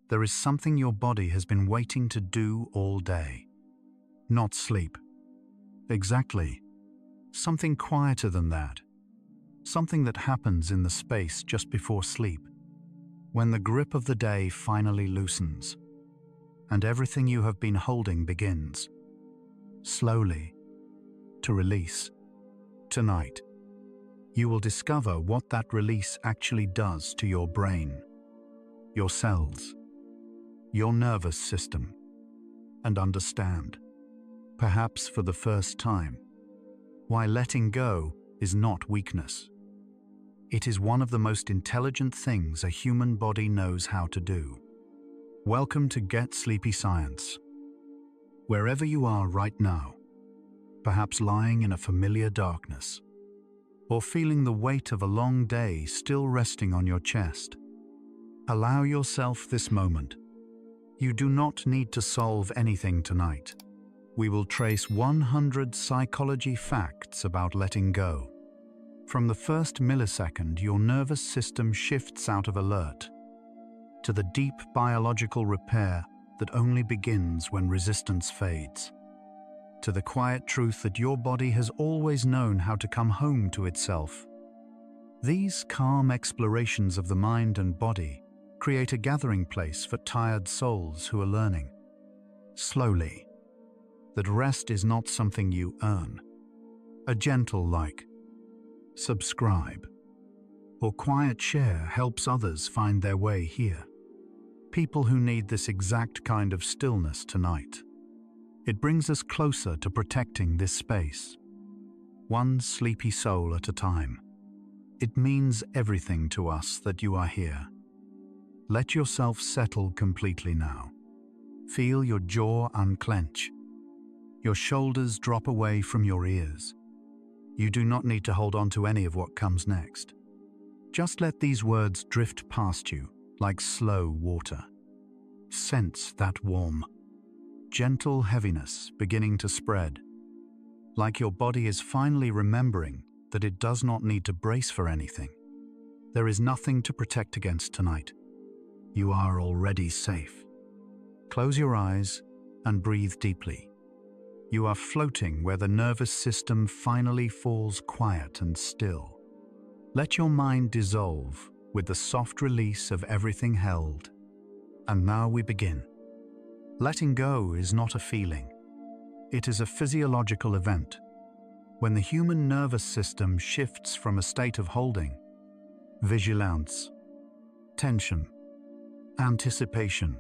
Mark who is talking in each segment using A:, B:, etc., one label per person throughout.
A: There is something your body has been waiting to do all day. Not sleep. Exactly. Something quieter than that. Something that happens in the space just before sleep, when the grip of the day finally loosens, and everything you have been holding begins, slowly, to release. Tonight, you will discover what that release actually does to your brain, your cells, your nervous system, and understand, perhaps for the first time, why letting go is not weakness. It is one of the most intelligent things a human body knows how to do. Welcome to Get Sleepy Science. Wherever you are right now, perhaps lying in a familiar darkness, or feeling the weight of a long day still resting on your chest, allow yourself this moment. You do not need to solve anything tonight. We will trace 100 psychology facts about letting go. From the first millisecond your nervous system shifts out of alert, to the deep biological repair that only begins when resistance fades, to the quiet truth that your body has always known how to come home to itself. These calm explorations of the mind and body create a gathering place for tired souls who are learning, slowly, that rest is not something you earn. A gentle like, subscribe, or quiet share helps others find their way here. People who need this exact kind of stillness tonight. It brings us closer to protecting this space, one sleepy soul at a time. It means everything to us that you are here. Let yourself settle completely now. Feel your jaw unclench, your shoulders drop away from your ears. You do not need to hold on to any of what comes next. Just let these words drift past you like slow water. Sense that warm, gentle heaviness beginning to spread, like your body is finally remembering that it does not need to brace for anything. There is nothing to protect against tonight. You are already safe. Close your eyes and breathe deeply. You are floating where the nervous system finally falls quiet and still. Let your mind dissolve with the soft release of everything held. And now we begin. Letting go is not a feeling. It is a physiological event. When the human nervous system shifts from a state of holding, vigilance, tension, anticipation,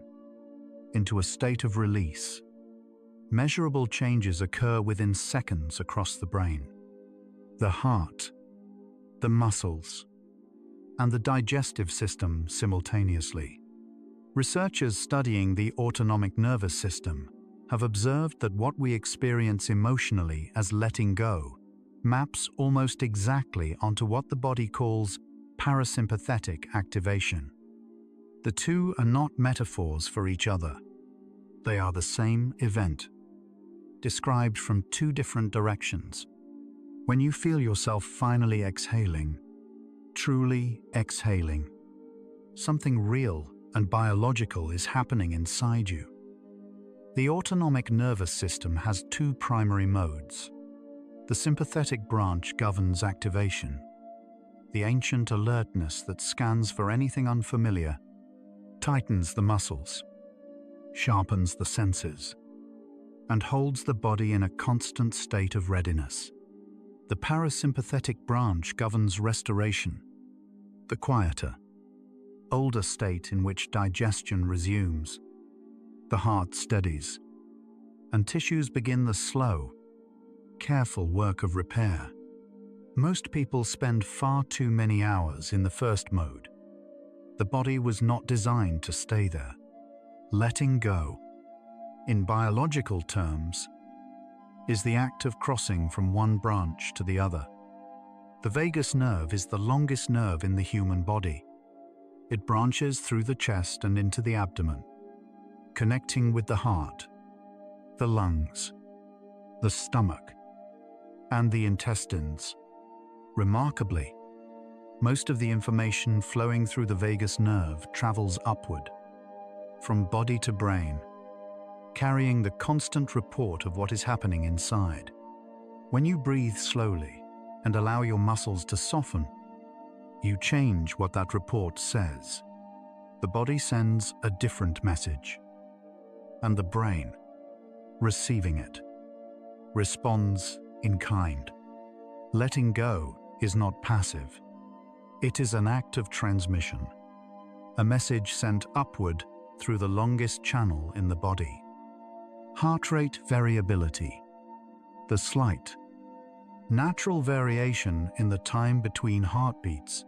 A: into a state of release, measurable changes occur within seconds across the brain. The heart, the muscles, and the digestive system simultaneously. Researchers studying the autonomic nervous system have observed that what we experience emotionally as letting go maps almost exactly onto what the body calls parasympathetic activation. The two are not metaphors for each other. They are the same event, described from two different directions. When you feel yourself finally exhaling, truly exhaling, something real and biological is happening inside you. The autonomic nervous system has two primary modes. The sympathetic branch governs activation, the ancient alertness that scans for anything unfamiliar, tightens the muscles, sharpens the senses, and holds the body in a constant state of readiness. The parasympathetic branch governs restoration, the quieter, older state in which digestion resumes, the heart steadies, and tissues begin the slow, careful work of repair. Most people spend far too many hours in the first mode. The body was not designed to stay there. Letting go, in biological terms, is the act of crossing from one branch to the other. The vagus nerve is the longest nerve in the human body. It branches through the chest and into the abdomen, connecting with the heart, the lungs, the stomach, and the intestines. Remarkably, most of the information flowing through the vagus nerve travels upward, from body to brain, carrying the constant report of what is happening inside. When you breathe slowly and allow your muscles to soften, you change what that report says. The body sends a different message, and the brain, receiving it, responds in kind. Letting go is not passive. It is an act of transmission, a message sent upward through the longest channel in the body. Heart rate variability, the slight, natural variation in the time between heartbeats,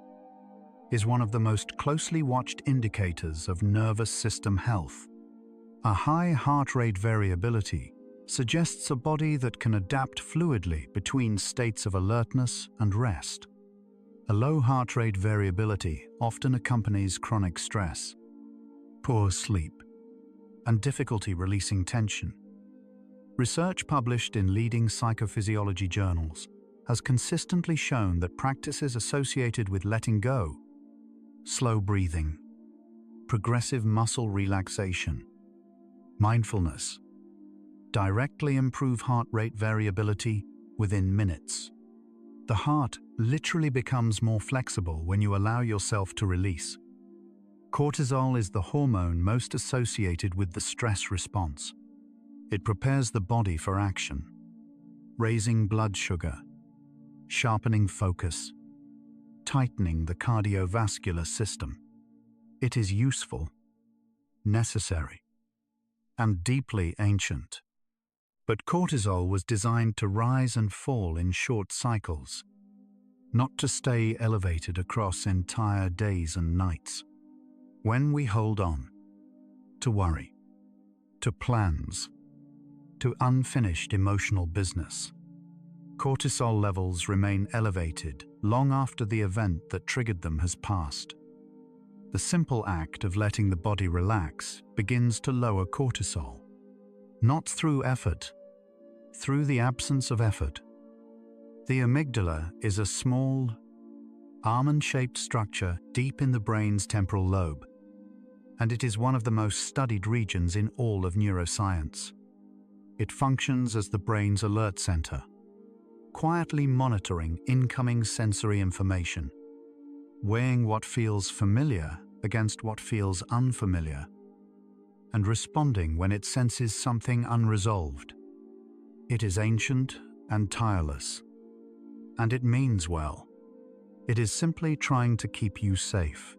A: is one of the most closely watched indicators of nervous system health. A high heart rate variability suggests a body that can adapt fluidly between states of alertness and rest. A low heart rate variability often accompanies chronic stress, poor sleep, and difficulty releasing tension. Research published in leading psychophysiology journals has consistently shown that practices associated with letting go, slow breathing, progressive muscle relaxation, mindfulness, directly improve heart rate variability within minutes. The heart literally becomes more flexible when you allow yourself to release. Cortisol is the hormone most associated with the stress response. It prepares the body for action, raising blood sugar, sharpening focus, tightening the cardiovascular system. It is useful, necessary, and deeply ancient. But cortisol was designed to rise and fall in short cycles, not to stay elevated across entire days and nights. When we hold on to worry, to plans, to unfinished emotional business, cortisol levels remain elevated long after the event that triggered them has passed. The simple act of letting the body relax begins to lower cortisol, not through effort, through the absence of effort. The amygdala is a small, almond-shaped structure deep in the brain's temporal lobe, and it is one of the most studied regions in all of neuroscience. It functions as the brain's alert center, quietly monitoring incoming sensory information, weighing what feels familiar against what feels unfamiliar, and responding when it senses something unresolved. It is ancient and tireless, and it means well. It is simply trying to keep you safe.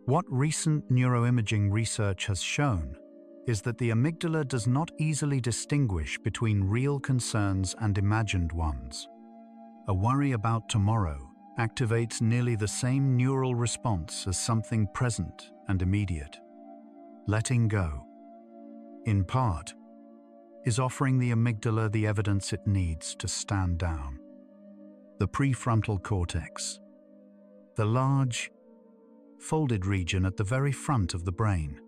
A: What recent neuroimaging research has shown is that the amygdala does not easily distinguish between real concerns and imagined ones. A worry about tomorrow activates nearly the same neural response as something present and immediate. Letting go, in part, is offering the amygdala the evidence it needs to stand down. The prefrontal cortex, the large, folded region at the very front of the brain,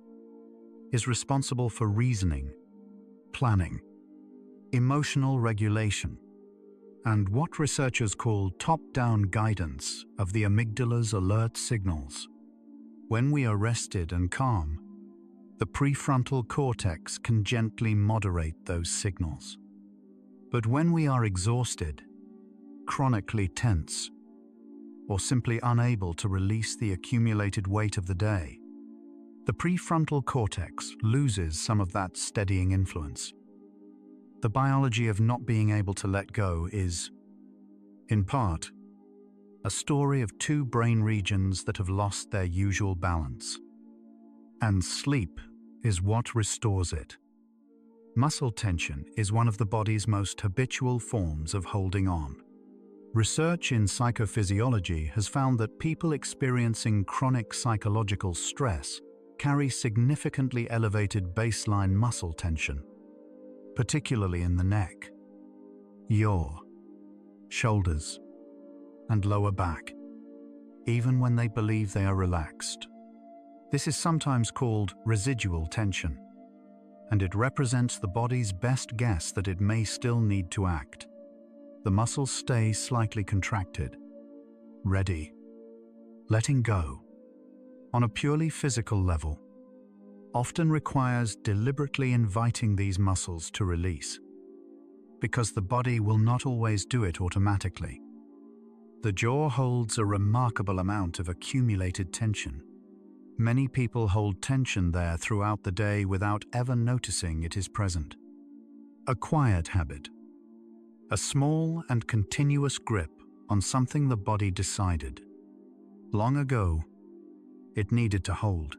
A: is responsible for reasoning, planning, emotional regulation, and what researchers call top-down guidance of the amygdala's alert signals. When we are rested and calm, the prefrontal cortex can gently moderate those signals. But when we are exhausted, chronically tense, or simply unable to release the accumulated weight of the day, the prefrontal cortex loses some of that steadying influence. The biology of not being able to let go is, in part, a story of two brain regions that have lost their usual balance. And sleep is what restores it. Muscle tension is one of the body's most habitual forms of holding on. Research in psychophysiology has found that people experiencing chronic psychological stress carry significantly elevated baseline muscle tension, particularly in the neck, jaw, shoulders, and lower back, even when they believe they are relaxed. This is sometimes called residual tension, and it represents the body's best guess that it may still need to act. The muscles stay slightly contracted, ready, letting go. On a purely physical level, often requires deliberately inviting these muscles to release, because the body will not always do it automatically. The jaw holds a remarkable amount of accumulated tension. Many people hold tension there throughout the day without ever noticing it is present. A quiet habit. A small and continuous grip on something the body decided long ago it needed to hold.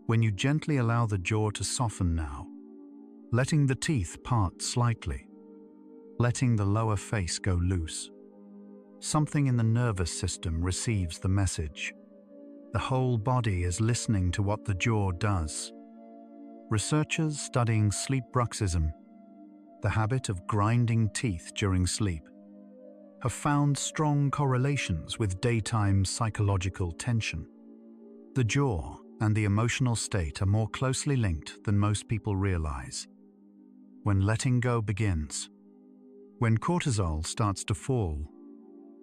A: When you gently allow the jaw to soften now, letting the teeth part slightly, letting the lower face go loose, something in the nervous system receives the message. The whole body is listening to what the jaw does. Researchers studying sleep bruxism, the habit of grinding teeth during sleep, have found strong correlations with daytime psychological tension. The jaw and the emotional state are more closely linked than most people realize. When letting go begins, when cortisol starts to fall,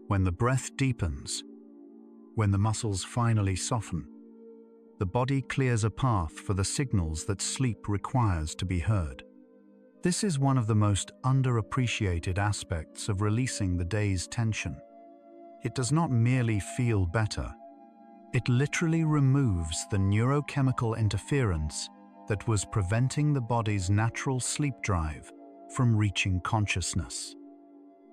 A: when the breath deepens, when the muscles finally soften, the body clears a path for the signals that sleep requires to be heard. This is one of the most underappreciated aspects of releasing the day's tension. It does not merely feel better. It literally removes the neurochemical interference that was preventing the body's natural sleep drive from reaching consciousness.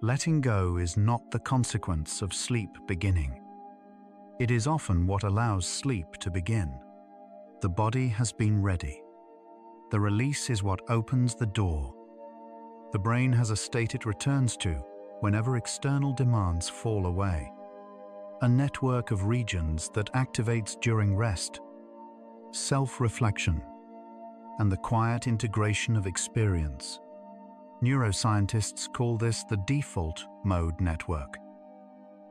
A: Letting go is not the consequence of sleep beginning. It is often what allows sleep to begin. The body has been ready. The release is what opens the door. The brain has a state it returns to whenever external demands fall away. A network of regions that activates during rest, self-reflection, and the quiet integration of experience. Neuroscientists call this the default mode network,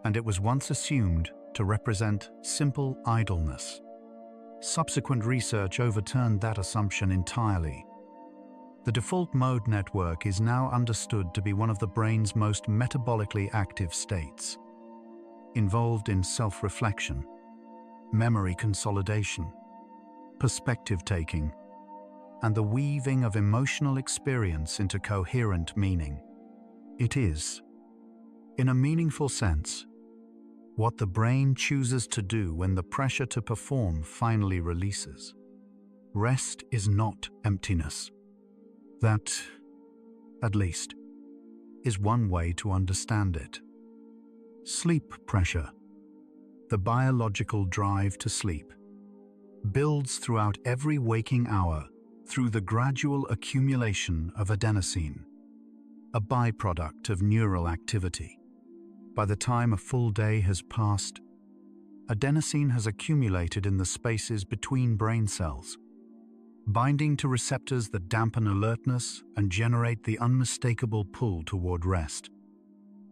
A: and it was once assumed to represent simple idleness. Subsequent research overturned that assumption entirely. The default mode network is now understood to be one of the brain's most metabolically active states, involved in self-reflection, memory consolidation, perspective-taking, and the weaving of emotional experience into coherent meaning. It is, in a meaningful sense, what the brain chooses to do when the pressure to perform finally releases. Rest is not emptiness. That, at least, is one way to understand it. Sleep pressure, the biological drive to sleep, builds throughout every waking hour through the gradual accumulation of adenosine, a byproduct of neural activity. By the time a full day has passed, adenosine has accumulated in the spaces between brain cells, binding to receptors that dampen alertness and generate the unmistakable pull toward rest.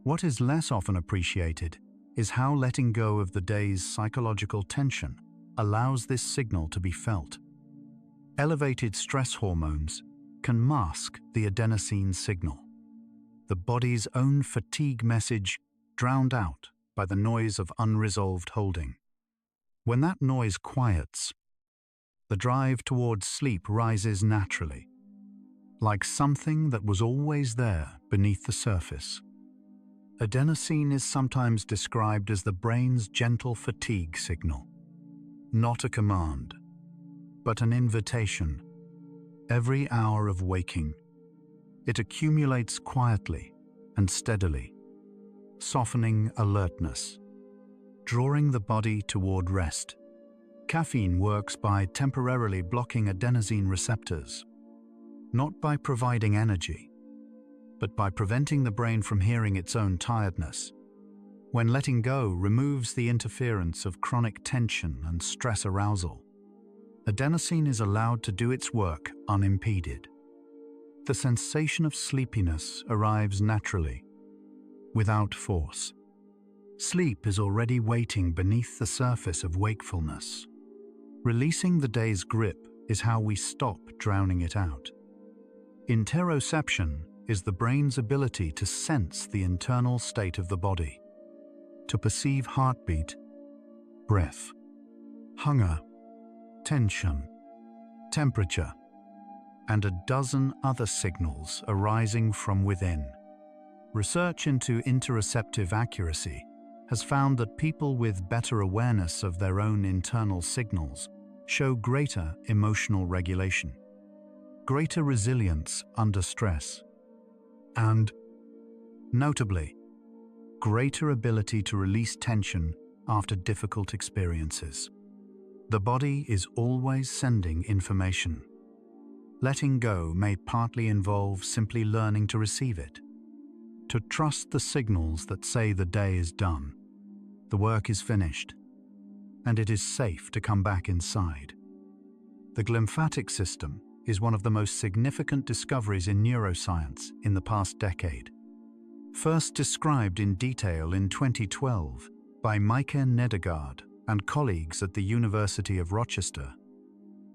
A: What is less often appreciated is how letting go of the day's psychological tension allows this signal to be felt. Elevated stress hormones can mask the adenosine signal, the body's own fatigue message drowned out by the noise of unresolved holding. When that noise quiets, the drive towards sleep rises naturally, like something that was always there beneath the surface. Adenosine is sometimes described as the brain's gentle fatigue signal, not a command, but an invitation. Every hour of waking, it accumulates quietly and steadily, softening alertness, drawing the body toward rest. Caffeine works by temporarily blocking adenosine receptors, not by providing energy, but by preventing the brain from hearing its own tiredness. When letting go removes the interference of chronic tension and stress arousal, adenosine is allowed to do its work unimpeded. The sensation of sleepiness arrives naturally, without force. Sleep is already waiting beneath the surface of wakefulness. Releasing the day's grip is how we stop drowning it out. Interoception is the brain's ability to sense the internal state of the body, to perceive heartbeat, breath, hunger, tension, temperature, and a dozen other signals arising from within. Research into interoceptive accuracy has found that people with better awareness of their own internal signals show greater emotional regulation, greater resilience under stress, and, notably, greater ability to release tension after difficult experiences. The body is always sending information. Letting go may partly involve simply learning to receive it, to trust the signals that say the day is done, the work is finished, and it is safe to come back inside. The glymphatic system is one of the most significant discoveries in neuroscience in the past decade. First described in detail in 2012 by Mike Nedergaard and colleagues at the University of Rochester,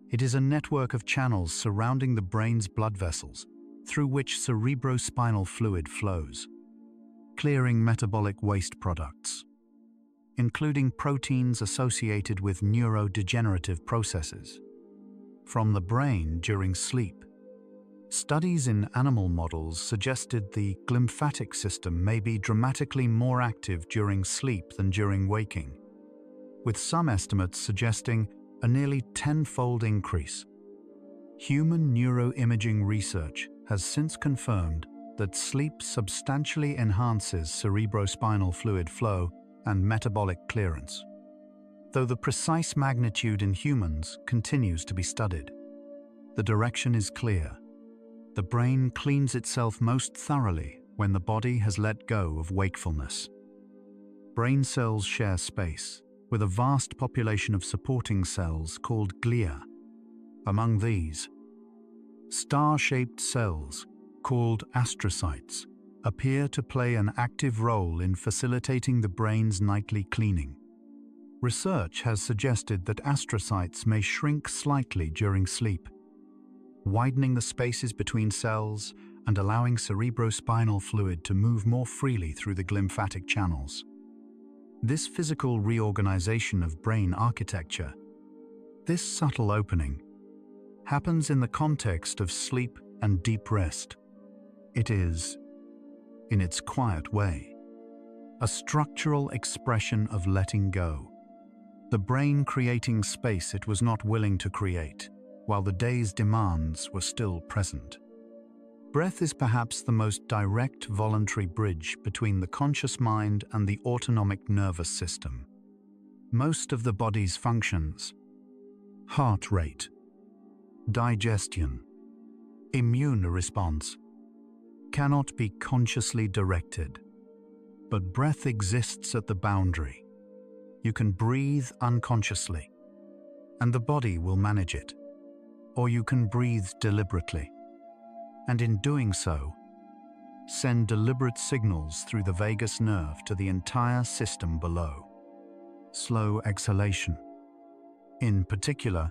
A: it is a network of channels surrounding the brain's blood vessels through which cerebrospinal fluid flows, clearing metabolic waste products, including proteins associated with neurodegenerative processes, from the brain during sleep. Studies in animal models suggested the glymphatic system may be dramatically more active during sleep than during waking, with some estimates suggesting a nearly tenfold increase. Human neuroimaging research has since confirmed that sleep substantially enhances cerebrospinal fluid flow and metabolic clearance, though the precise magnitude in humans continues to be studied. The direction is clear. The brain cleans itself most thoroughly when the body has let go of wakefulness. Brain cells share space with a vast population of supporting cells called glia. Among these, star-shaped cells called astrocytes appear to play an active role in facilitating the brain's nightly cleaning. Research has suggested that astrocytes may shrink slightly during sleep, widening the spaces between cells and allowing cerebrospinal fluid to move more freely through the glymphatic channels. This physical reorganization of brain architecture, this subtle opening, happens in the context of sleep and deep rest. It is, in its quiet way, a structural expression of letting go, the brain creating space it was not willing to create, while the day's demands were still present. Breath is perhaps the most direct voluntary bridge between the conscious mind and the autonomic nervous system. Most of the body's functions, heart rate, digestion, immune response, cannot be consciously directed. But breath exists at the boundary. You can breathe unconsciously, and the body will manage it. Or you can breathe deliberately, and in doing so, send deliberate signals through the vagus nerve to the entire system below. Slow exhalation, in particular,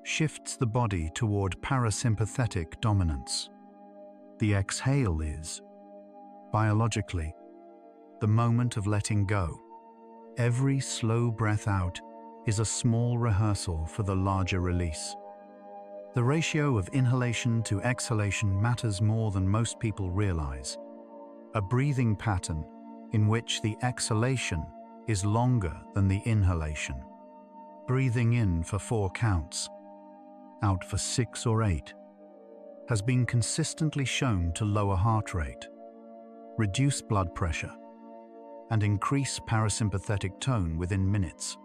A: shifts the body toward parasympathetic dominance. The exhale is, biologically, the moment of letting go. Every slow breath out is a small rehearsal for the larger release. The ratio of inhalation to exhalation matters more than most people realize. A breathing pattern in which the exhalation is longer than the inhalation. Breathing in for 4 counts, out for 6 or 8, has been consistently shown to lower heart rate, reduce blood pressure, and increase parasympathetic tone within minutes.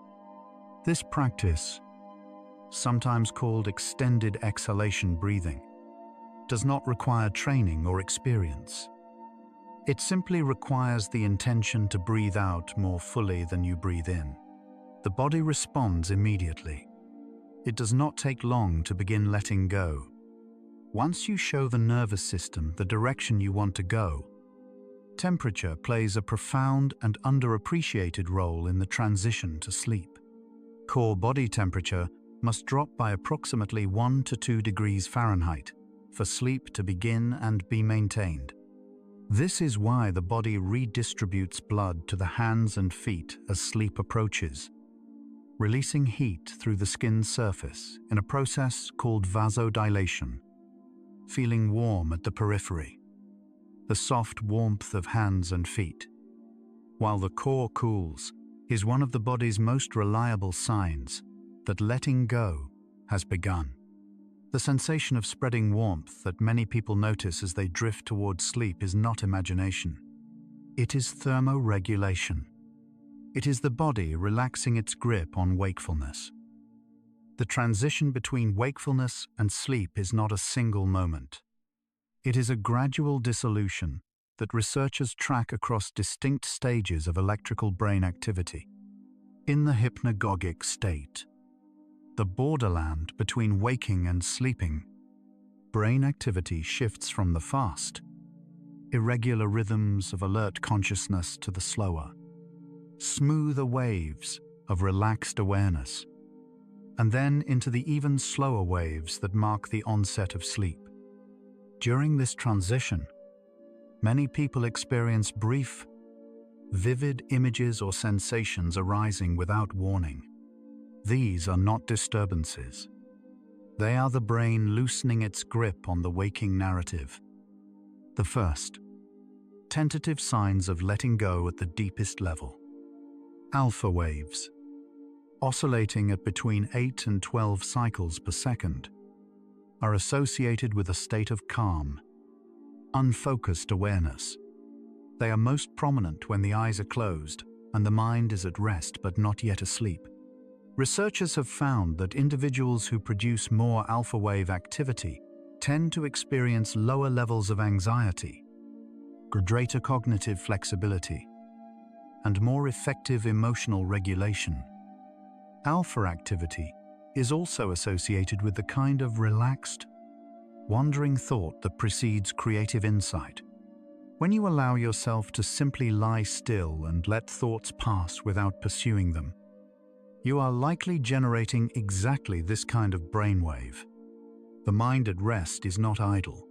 A: This practice, sometimes called extended exhalation breathing, does not require training or experience. It simply requires the intention to breathe out more fully than you breathe in. The body responds immediately. It does not take long to begin letting go. Once you show the nervous system the direction you want to go, temperature plays a profound and underappreciated role in the transition to sleep. Core body temperature must drop by approximately 1 to 2 degrees Fahrenheit for sleep to begin and be maintained. This is why the body redistributes blood to the hands and feet as sleep approaches. releasing heat through the skin's surface in a process called vasodilation, feeling warm at the periphery, the soft warmth of hands and feet, while the core cools, is one of the body's most reliable signs that letting go has begun. The sensation of spreading warmth that many people notice as they drift towards sleep is not imagination. It is thermoregulation. It is the body relaxing its grip on wakefulness. The transition between wakefulness and sleep is not a single moment. It is a gradual dissolution that researchers track across distinct stages of electrical brain activity. In the hypnagogic state, the borderland between waking and sleeping, brain activity shifts from the fast, irregular rhythms of alert consciousness to the slower, smoother waves of relaxed awareness, and then into the even slower waves that mark the onset of sleep. During this transition, many people experience brief, vivid images or sensations arising without warning. These are not disturbances. They are the brain loosening its grip on the waking narrative. The first, tentative signs of letting go at the deepest level. Alpha waves, oscillating at between 8 and 12 cycles per second, are associated with a state of calm, unfocused awareness. They are most prominent when the eyes are closed and the mind is at rest but not yet asleep. Researchers have found that individuals who produce more alpha wave activity tend to experience lower levels of anxiety, greater cognitive flexibility, and more effective emotional regulation. Alpha activity is also associated with the kind of relaxed, wandering thought that precedes creative insight. When you allow yourself to simply lie still and let thoughts pass without pursuing them, you are likely generating exactly this kind of brainwave. The mind at rest is not idle.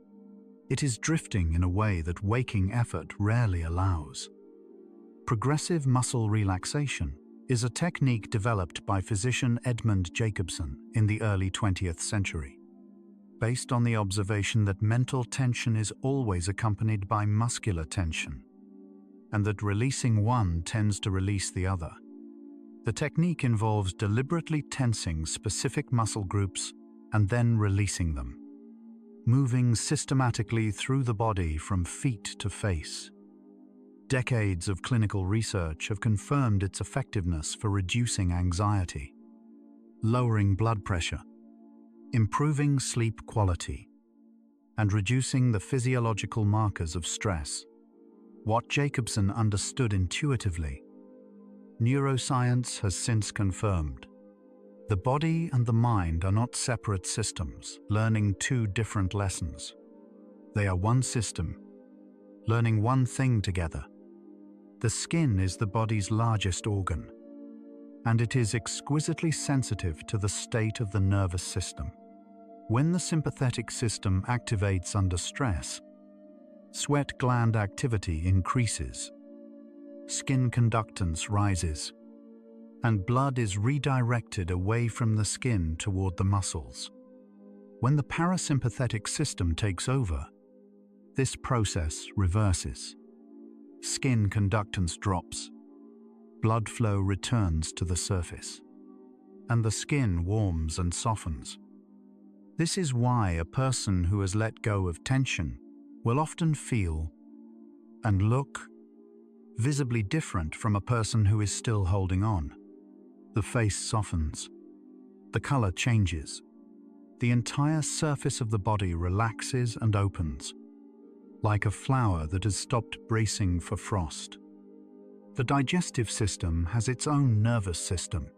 A: It is drifting in a way that waking effort rarely allows. Progressive muscle relaxation is a technique developed by physician Edmund Jacobson in the early 20th century, based on the observation that mental tension is always accompanied by muscular tension, and that releasing one tends to release the other. The technique involves deliberately tensing specific muscle groups and then releasing them, moving systematically through the body from feet to face. Decades of clinical research have confirmed its effectiveness for reducing anxiety, lowering blood pressure, improving sleep quality, and reducing the physiological markers of stress. What Jacobson understood intuitively, neuroscience has since confirmed. The body and the mind are not separate systems, learning two different lessons. They are one system, learning one thing together. The skin is the body's largest organ, and it is exquisitely sensitive to the state of the nervous system. When the sympathetic system activates under stress, sweat gland activity increases, skin conductance rises, and blood is redirected away from the skin toward the muscles. When the parasympathetic system takes over, this process reverses. Skin conductance drops, blood flow returns to the surface, and the skin warms and softens. This is why a person who has let go of tension will often feel and look visibly different from a person who is still holding on. The face softens, the color changes, the entire surface of the body relaxes and opens, like a flower that has stopped bracing for frost. The digestive system has its own nervous system,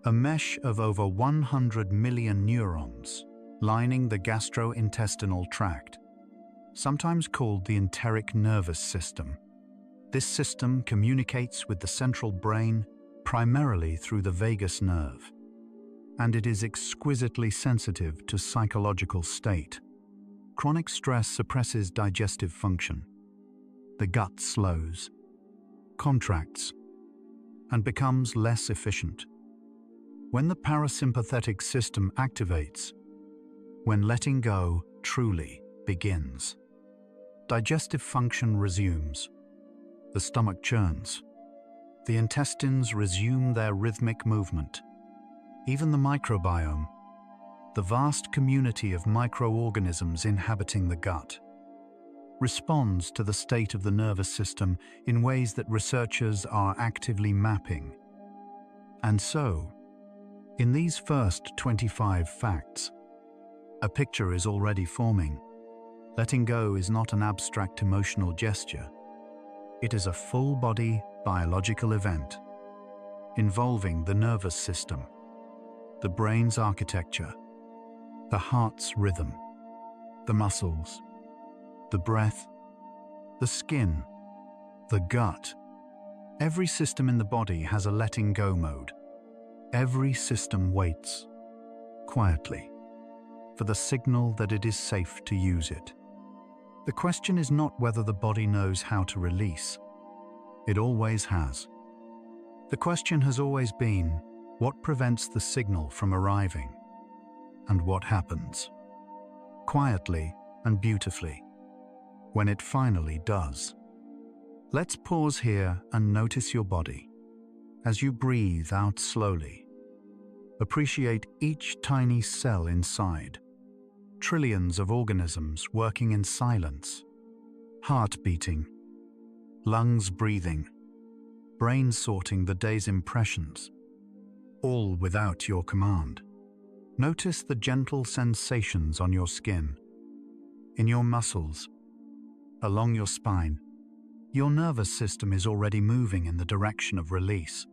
A: a mesh of over 100 million neurons lining the gastrointestinal tract, sometimes called the enteric nervous system. This system communicates with the central brain primarily through the vagus nerve, and it is exquisitely sensitive to psychological state. Chronic stress suppresses digestive function. The gut slows, contracts, and becomes less efficient. When the parasympathetic system activates, when letting go truly begins, digestive function resumes, the stomach churns, the intestines resume their rhythmic movement. Even the microbiome, the vast community of microorganisms inhabiting the gut, responds to the state of the nervous system in ways that researchers are actively mapping. And so, in these first 25 facts, a picture is already forming. Letting go is not an abstract emotional gesture. It is a full-body biological event involving the nervous system, the brain's architecture, the heart's rhythm, the muscles, the breath, the skin, the gut. Every system in the body has a letting go mode. Every system waits, quietly, for the signal that it is safe to use it. The question is not whether the body knows how to release. It always has. The question has always been, what prevents the signal from arriving? And what happens, quietly and beautifully, when it finally does? Let's pause here and notice your body. As you breathe out slowly, appreciate each tiny cell inside. Trillions of organisms working in silence. Heart beating, lungs breathing, brain sorting the day's impressions, all without your command. Notice the gentle sensations on your skin, in your muscles, along your spine. Your nervous system is already moving in the direction of release.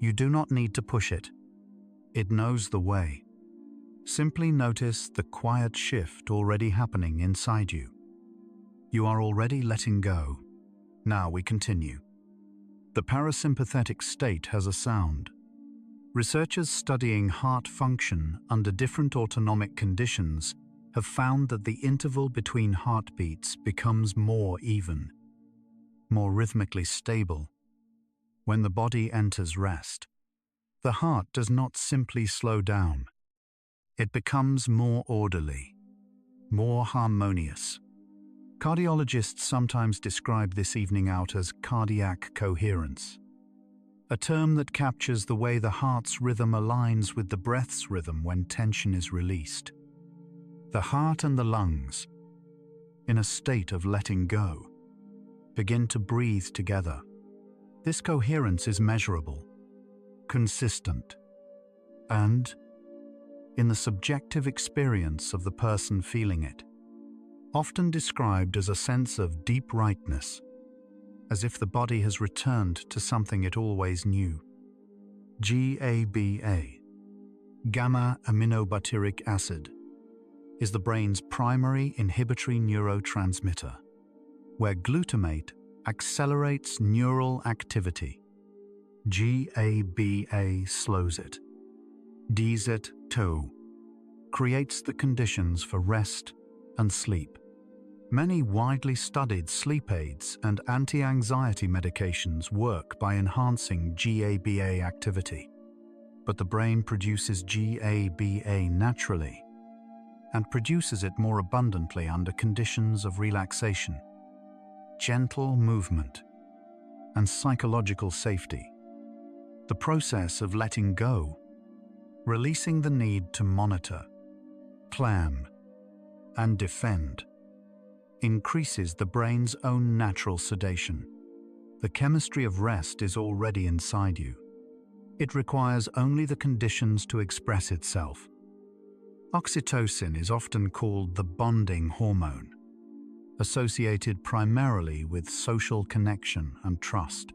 A: You do not need to push it. It knows the way. Simply notice the quiet shift already happening inside you. You are already letting go. Now we continue. The parasympathetic state has a sound. Researchers studying heart function under different autonomic conditions have found that the interval between heartbeats becomes more even, more rhythmically stable. When the body enters rest, the heart does not simply slow down. It becomes more orderly, more harmonious. Cardiologists sometimes describe this evening out as cardiac coherence, a term that captures the way the heart's rhythm aligns with the breath's rhythm when tension is released. The heart and the lungs, in a state of letting go, begin to breathe together. This coherence is measurable, consistent, and, in the subjective experience of the person feeling it, often described as a sense of deep rightness, as if the body has returned to something it always knew. GABA, gamma-aminobutyric acid, is the brain's primary inhibitory neurotransmitter, where glutamate accelerates neural activity. GABA slows it. DZ2 creates the conditions for rest and sleep. Many widely studied sleep aids and anti-anxiety medications work by enhancing GABA activity. But the brain produces GABA naturally and produces it more abundantly under conditions of relaxation, gentle movement, and psychological safety. The process of letting go, releasing the need to monitor, plan, and defend, increases the brain's own natural sedation. The chemistry of rest is already inside you. It requires only the conditions to express itself. Oxytocin is often called the bonding hormone, associated primarily with social connection and trust.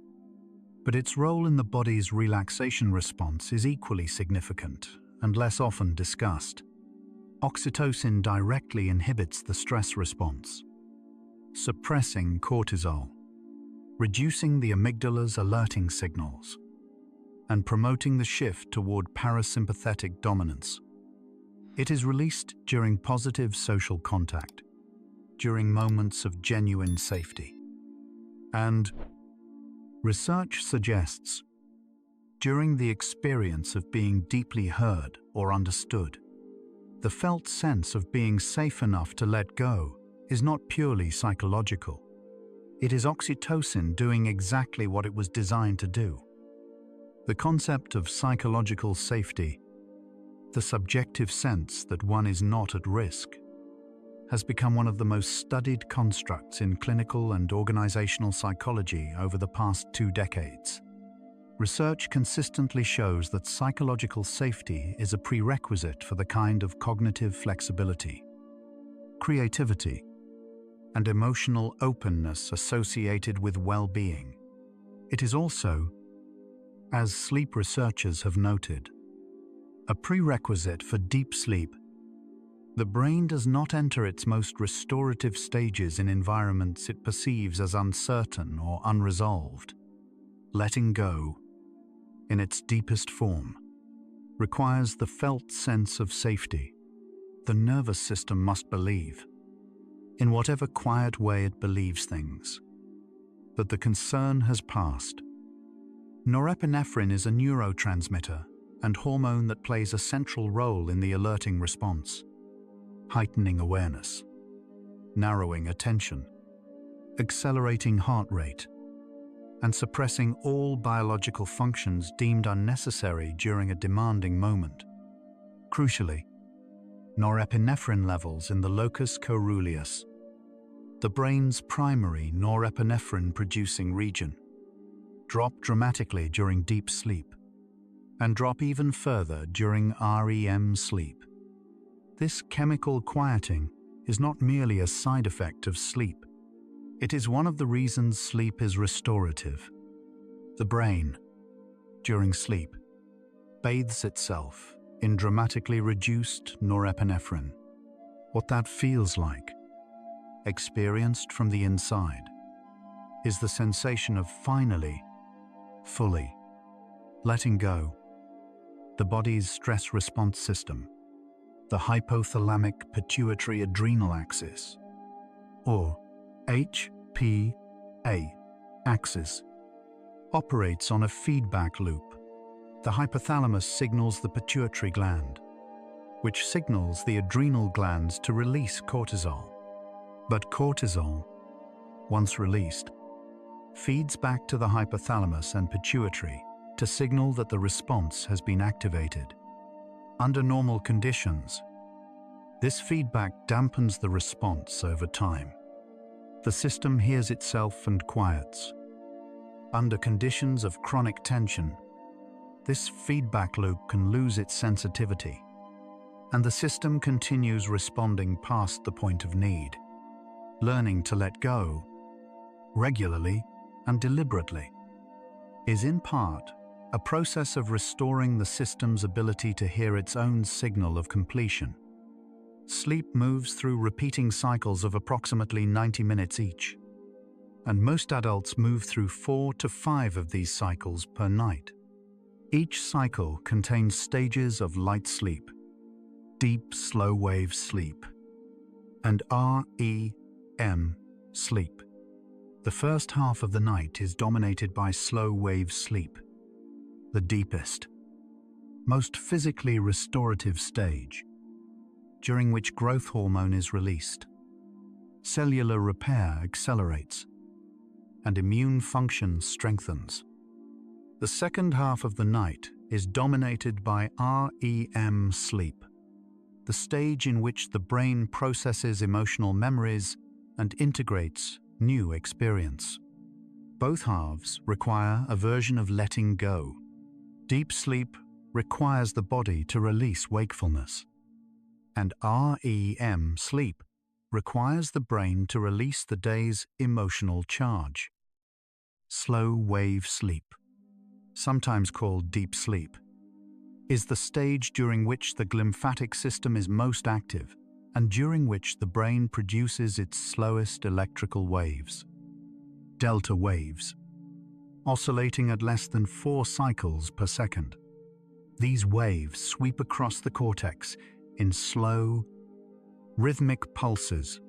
A: But its role in the body's relaxation response is equally significant and less often discussed. Oxytocin directly inhibits the stress response, suppressing cortisol, reducing the amygdala's alerting signals, and promoting the shift toward parasympathetic dominance. It is released during positive social contact, during moments of genuine safety. And research suggests during the experience of being deeply heard or understood. The felt sense of being safe enough to let go is not purely psychological. It is oxytocin doing exactly what it was designed to do. The concept of psychological safety, the subjective sense that one is not at risk, has become one of the most studied constructs in clinical and organizational psychology over the past 2 decades. Research consistently shows that psychological safety is a prerequisite for the kind of cognitive flexibility, creativity, and emotional openness associated with well-being. It is also, as sleep researchers have noted, a prerequisite for deep sleep. The brain does not enter its most restorative stages in environments it perceives as uncertain or unresolved. Letting go, in its deepest form, requires the felt sense of safety. The nervous system must believe, in whatever quiet way it believes things, that the concern has passed. Norepinephrine is a neurotransmitter and hormone that plays a central role in the alerting response, heightening awareness, narrowing attention, accelerating heart rate, and suppressing all biological functions deemed unnecessary during a demanding moment. Crucially, norepinephrine levels in the locus coeruleus, the brain's primary norepinephrine-producing region, drop dramatically during deep sleep, and drop even further during REM sleep. This chemical quieting is not merely a side effect of sleep. It is one of the reasons sleep is restorative. The brain, during sleep, bathes itself in dramatically reduced norepinephrine. What that feels like, experienced from the inside, is the sensation of finally, fully, letting go. The body's stress response system, the hypothalamic pituitary adrenal axis, or HPA axis, operates on a feedback loop. The hypothalamus signals the pituitary gland, which signals the adrenal glands to release cortisol. But cortisol, once released, feeds back to the hypothalamus and pituitary to signal that the response has been activated. Under normal conditions, this feedback dampens the response over time. The system hears itself and quiets. Under conditions of chronic tension, this feedback loop can lose its sensitivity, and the system continues responding past the point of need. Learning to let go, regularly and deliberately, is in part a process of restoring the system's ability to hear its own signal of completion. Sleep moves through repeating cycles of approximately 90 minutes each, and most adults move through 4 to 5 of these cycles per night. Each cycle contains stages of light sleep, deep slow-wave sleep, and REM sleep. The first half of the night is dominated by slow-wave sleep, the deepest, most physically restorative stage, during which growth hormone is released. Cellular repair accelerates, and immune function strengthens. The second half of the night is dominated by REM sleep, the stage in which the brain processes emotional memories and integrates new experience. Both halves require a version of letting go. Deep sleep requires the body to release wakefulness, and REM sleep requires the brain to release the day's emotional charge. Slow wave sleep, sometimes called deep sleep, is the stage during which the glymphatic system is most active and during which the brain produces its slowest electrical waves, delta waves, oscillating at less than 4 cycles per second. These waves sweep across the cortex in slow, rhythmic pulses,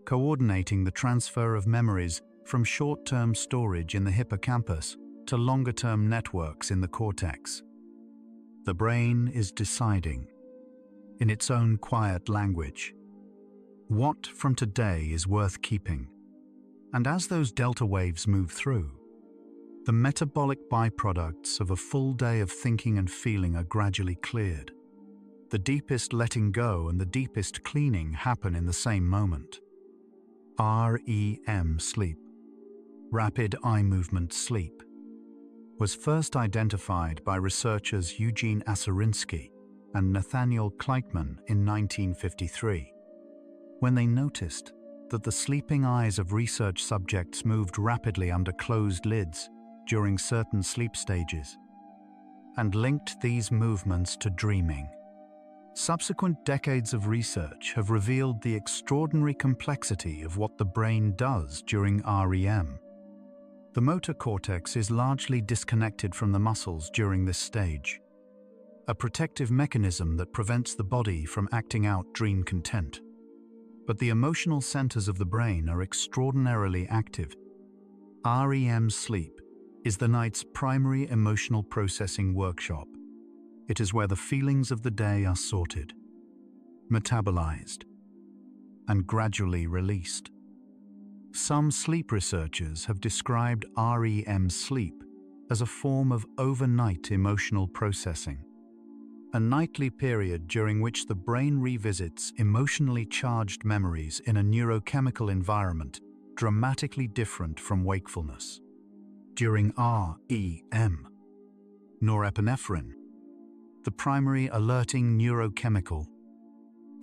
A: coordinating the transfer of memories from short-term storage in the hippocampus to longer-term networks in the cortex. The brain is deciding, in its own quiet language, what from today is worth keeping. And as those delta waves move through, the metabolic byproducts of a full day of thinking and feeling are gradually cleared. The deepest letting go and the deepest cleaning happen in the same moment. REM sleep, rapid eye movement sleep, was first identified by researchers Eugene Aserinsky and Nathaniel Kleitman in 1953, when they noticed that the sleeping eyes of research subjects moved rapidly under closed lids during certain sleep stages, and linked these movements to dreaming. Subsequent decades of research have revealed the extraordinary complexity of what the brain does during REM. The motor cortex is largely disconnected from the muscles during this stage, a protective mechanism that prevents the body from acting out dream content. But the emotional centers of the brain are extraordinarily active. REM sleep is the night's primary emotional processing workshop. It is where the feelings of the day are sorted, metabolized, and gradually released. Some sleep researchers have described REM sleep as a form of overnight emotional processing, a nightly period during which the brain revisits emotionally charged memories in a neurochemical environment dramatically different from wakefulness. During REM, norepinephrine, the primary alerting neurochemical,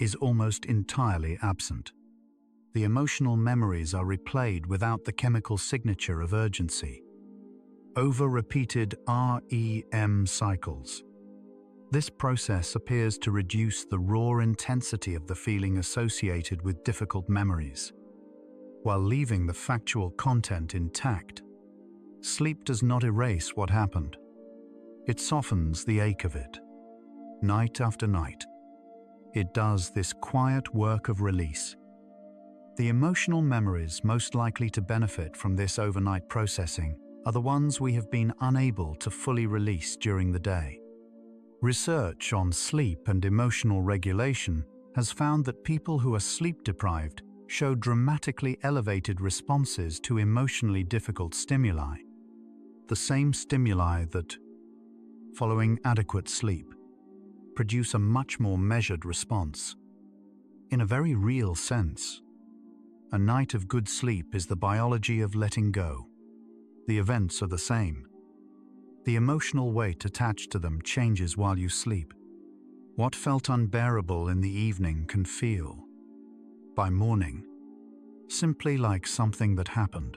A: is almost entirely absent. The emotional memories are replayed without the chemical signature of urgency. Over-repeated REM cycles. This process appears to reduce the raw intensity of the feeling associated with difficult memories, while leaving the factual content intact. Sleep does not erase what happened. It softens the ache of it. Night after night, it does this quiet work of release. The emotional memories most likely to benefit from this overnight processing are the ones we have been unable to fully release during the day. Research on sleep and emotional regulation has found that people who are sleep-deprived show dramatically elevated responses to emotionally difficult stimuli, the same stimuli that, following adequate sleep, produce a much more measured response. In a very real sense, a night of good sleep is the biology of letting go. The events are the same. The emotional weight attached to them changes while you sleep. What felt unbearable in the evening can feel, by morning, simply like something that happened.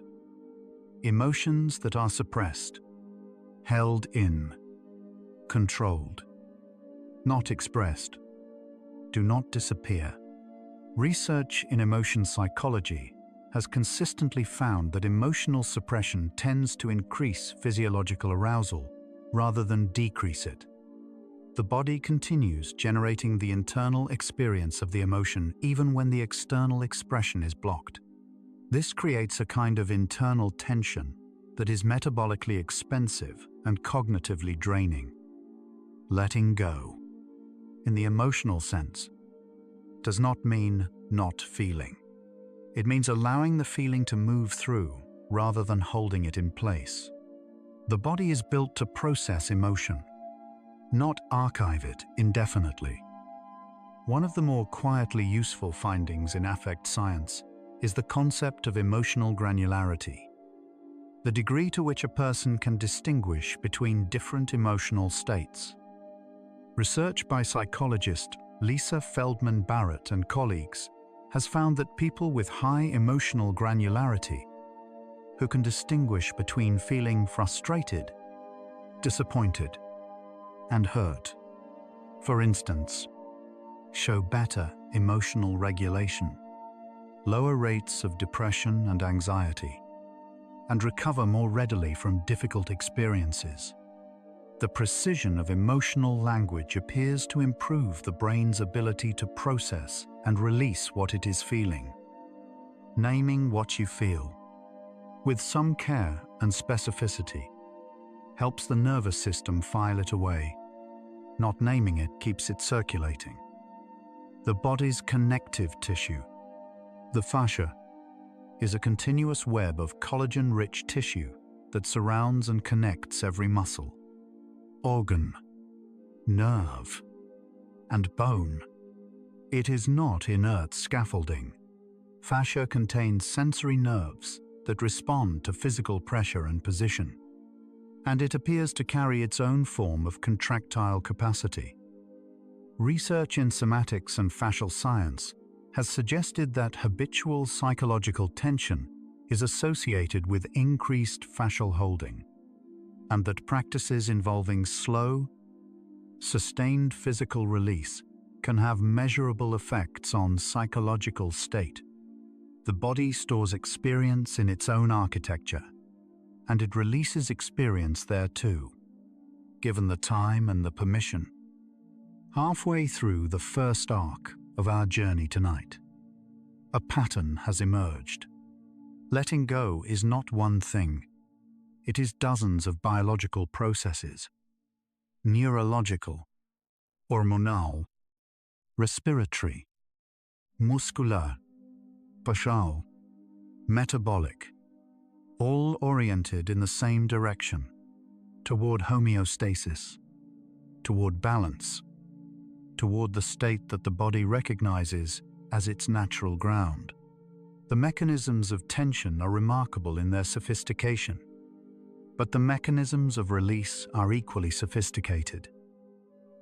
A: Emotions that are suppressed, held in, controlled, not expressed, do not disappear. Research in emotion psychology has consistently found that emotional suppression tends to increase physiological arousal rather than decrease it. The body continues generating the internal experience of the emotion even when the external expression is blocked. This creates a kind of internal tension that is metabolically expensive and cognitively draining. Letting go, in the emotional sense, does not mean not feeling. It means allowing the feeling to move through rather than holding it in place. The body is built to process emotion, not archive it indefinitely. One of the more quietly useful findings in affect science is the concept of emotional granularity, the degree to which a person can distinguish between different emotional states. Research by psychologist Lisa Feldman Barrett and colleagues has found that people with high emotional granularity, who can distinguish between feeling frustrated, disappointed, and hurt, for instance, show better emotional regulation, lower rates of depression and anxiety, and recover more readily from difficult experiences. The precision of emotional language appears to improve the brain's ability to process and release what it is feeling. Naming what you feel, with some care and specificity, helps the nervous system file it away. Not naming it keeps it circulating. The body's connective tissue, the fascia, is a continuous web of collagen-rich tissue that surrounds and connects every muscle, organ, nerve, and bone. It is not inert scaffolding. Fascia contains sensory nerves that respond to physical pressure and position, and it appears to carry its own form of contractile capacity. Research in somatics and fascial science has suggested that habitual psychological tension is associated with increased fascial holding, and that practices involving slow, sustained physical release can have measurable effects on psychological state. The body stores experience in its own architecture, and it releases experience there too, given the time and the permission. Halfway through the first arc of our journey tonight, a pattern has emerged. Letting go is not one thing. It is dozens of biological processes: neurological, hormonal, respiratory, muscular, fascial, metabolic, all oriented in the same direction, toward homeostasis, toward balance, toward the state that the body recognizes as its natural ground. The mechanisms of tension are remarkable in their sophistication, but the mechanisms of release are equally sophisticated,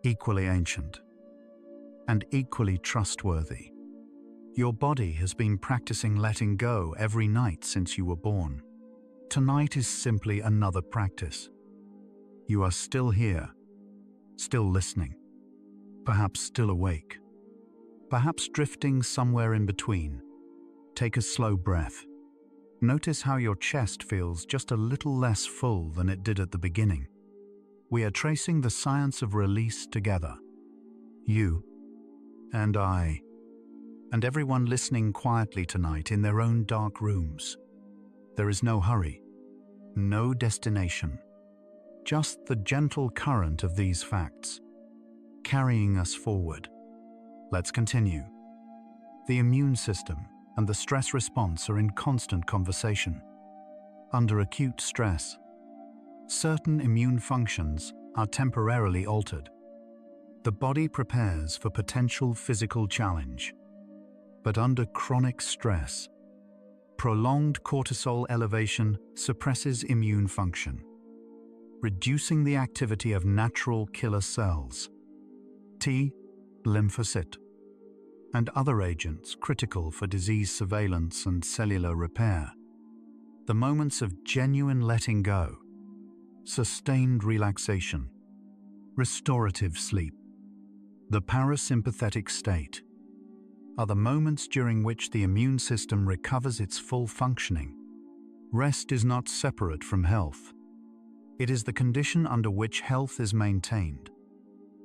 A: equally ancient, and equally trustworthy. Your body has been practicing letting go every night since you were born. Tonight is simply another practice. You are still here, still listening, perhaps still awake, perhaps drifting somewhere in between. Take a slow breath. Notice how your chest feels just a little less full than it did at the beginning. We are tracing the science of release together. You and I, and everyone listening quietly tonight in their own dark rooms. There is no hurry, no destination, just the gentle current of these facts, carrying us forward. Let's continue. The immune system and the stress response are in constant conversation. Under acute stress, certain immune functions are temporarily altered. The body prepares for potential physical challenge. But under chronic stress, prolonged cortisol elevation suppresses immune function, reducing the activity of natural killer cells, T lymphocyte, and other agents critical for disease surveillance and cellular repair. The moments of genuine letting go, sustained relaxation, restorative sleep, the parasympathetic state, are the moments during which the immune system recovers its full functioning. Rest is not separate from health. It is the condition under which health is maintained.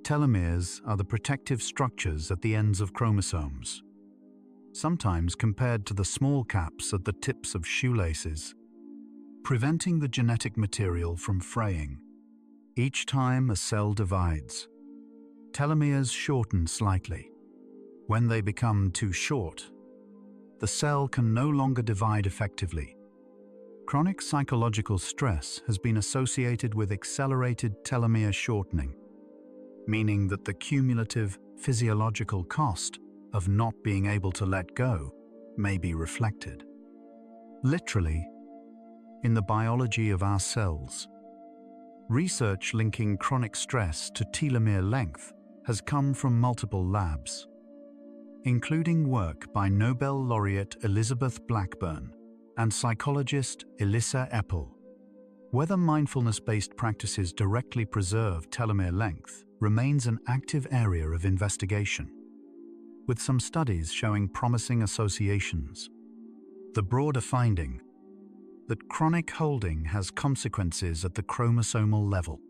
A: Telomeres are the protective structures at the ends of chromosomes, sometimes compared to the small caps at the tips of shoelaces, preventing the genetic material from fraying. Each time a cell divides, telomeres shorten slightly. When they become too short, the cell can no longer divide effectively. Chronic psychological stress has been associated with accelerated telomere shortening, meaning that the cumulative physiological cost of not being able to let go may be reflected, literally, in the biology of our cells. Research linking chronic stress to telomere length has come from multiple labs, including work by Nobel laureate Elizabeth Blackburn and psychologist Elissa Epel. Whether mindfulness-based practices directly preserve telomere length remains an active area of investigation, with some studies showing promising associations. The broader finding that chronic holding has consequences at the chromosomal level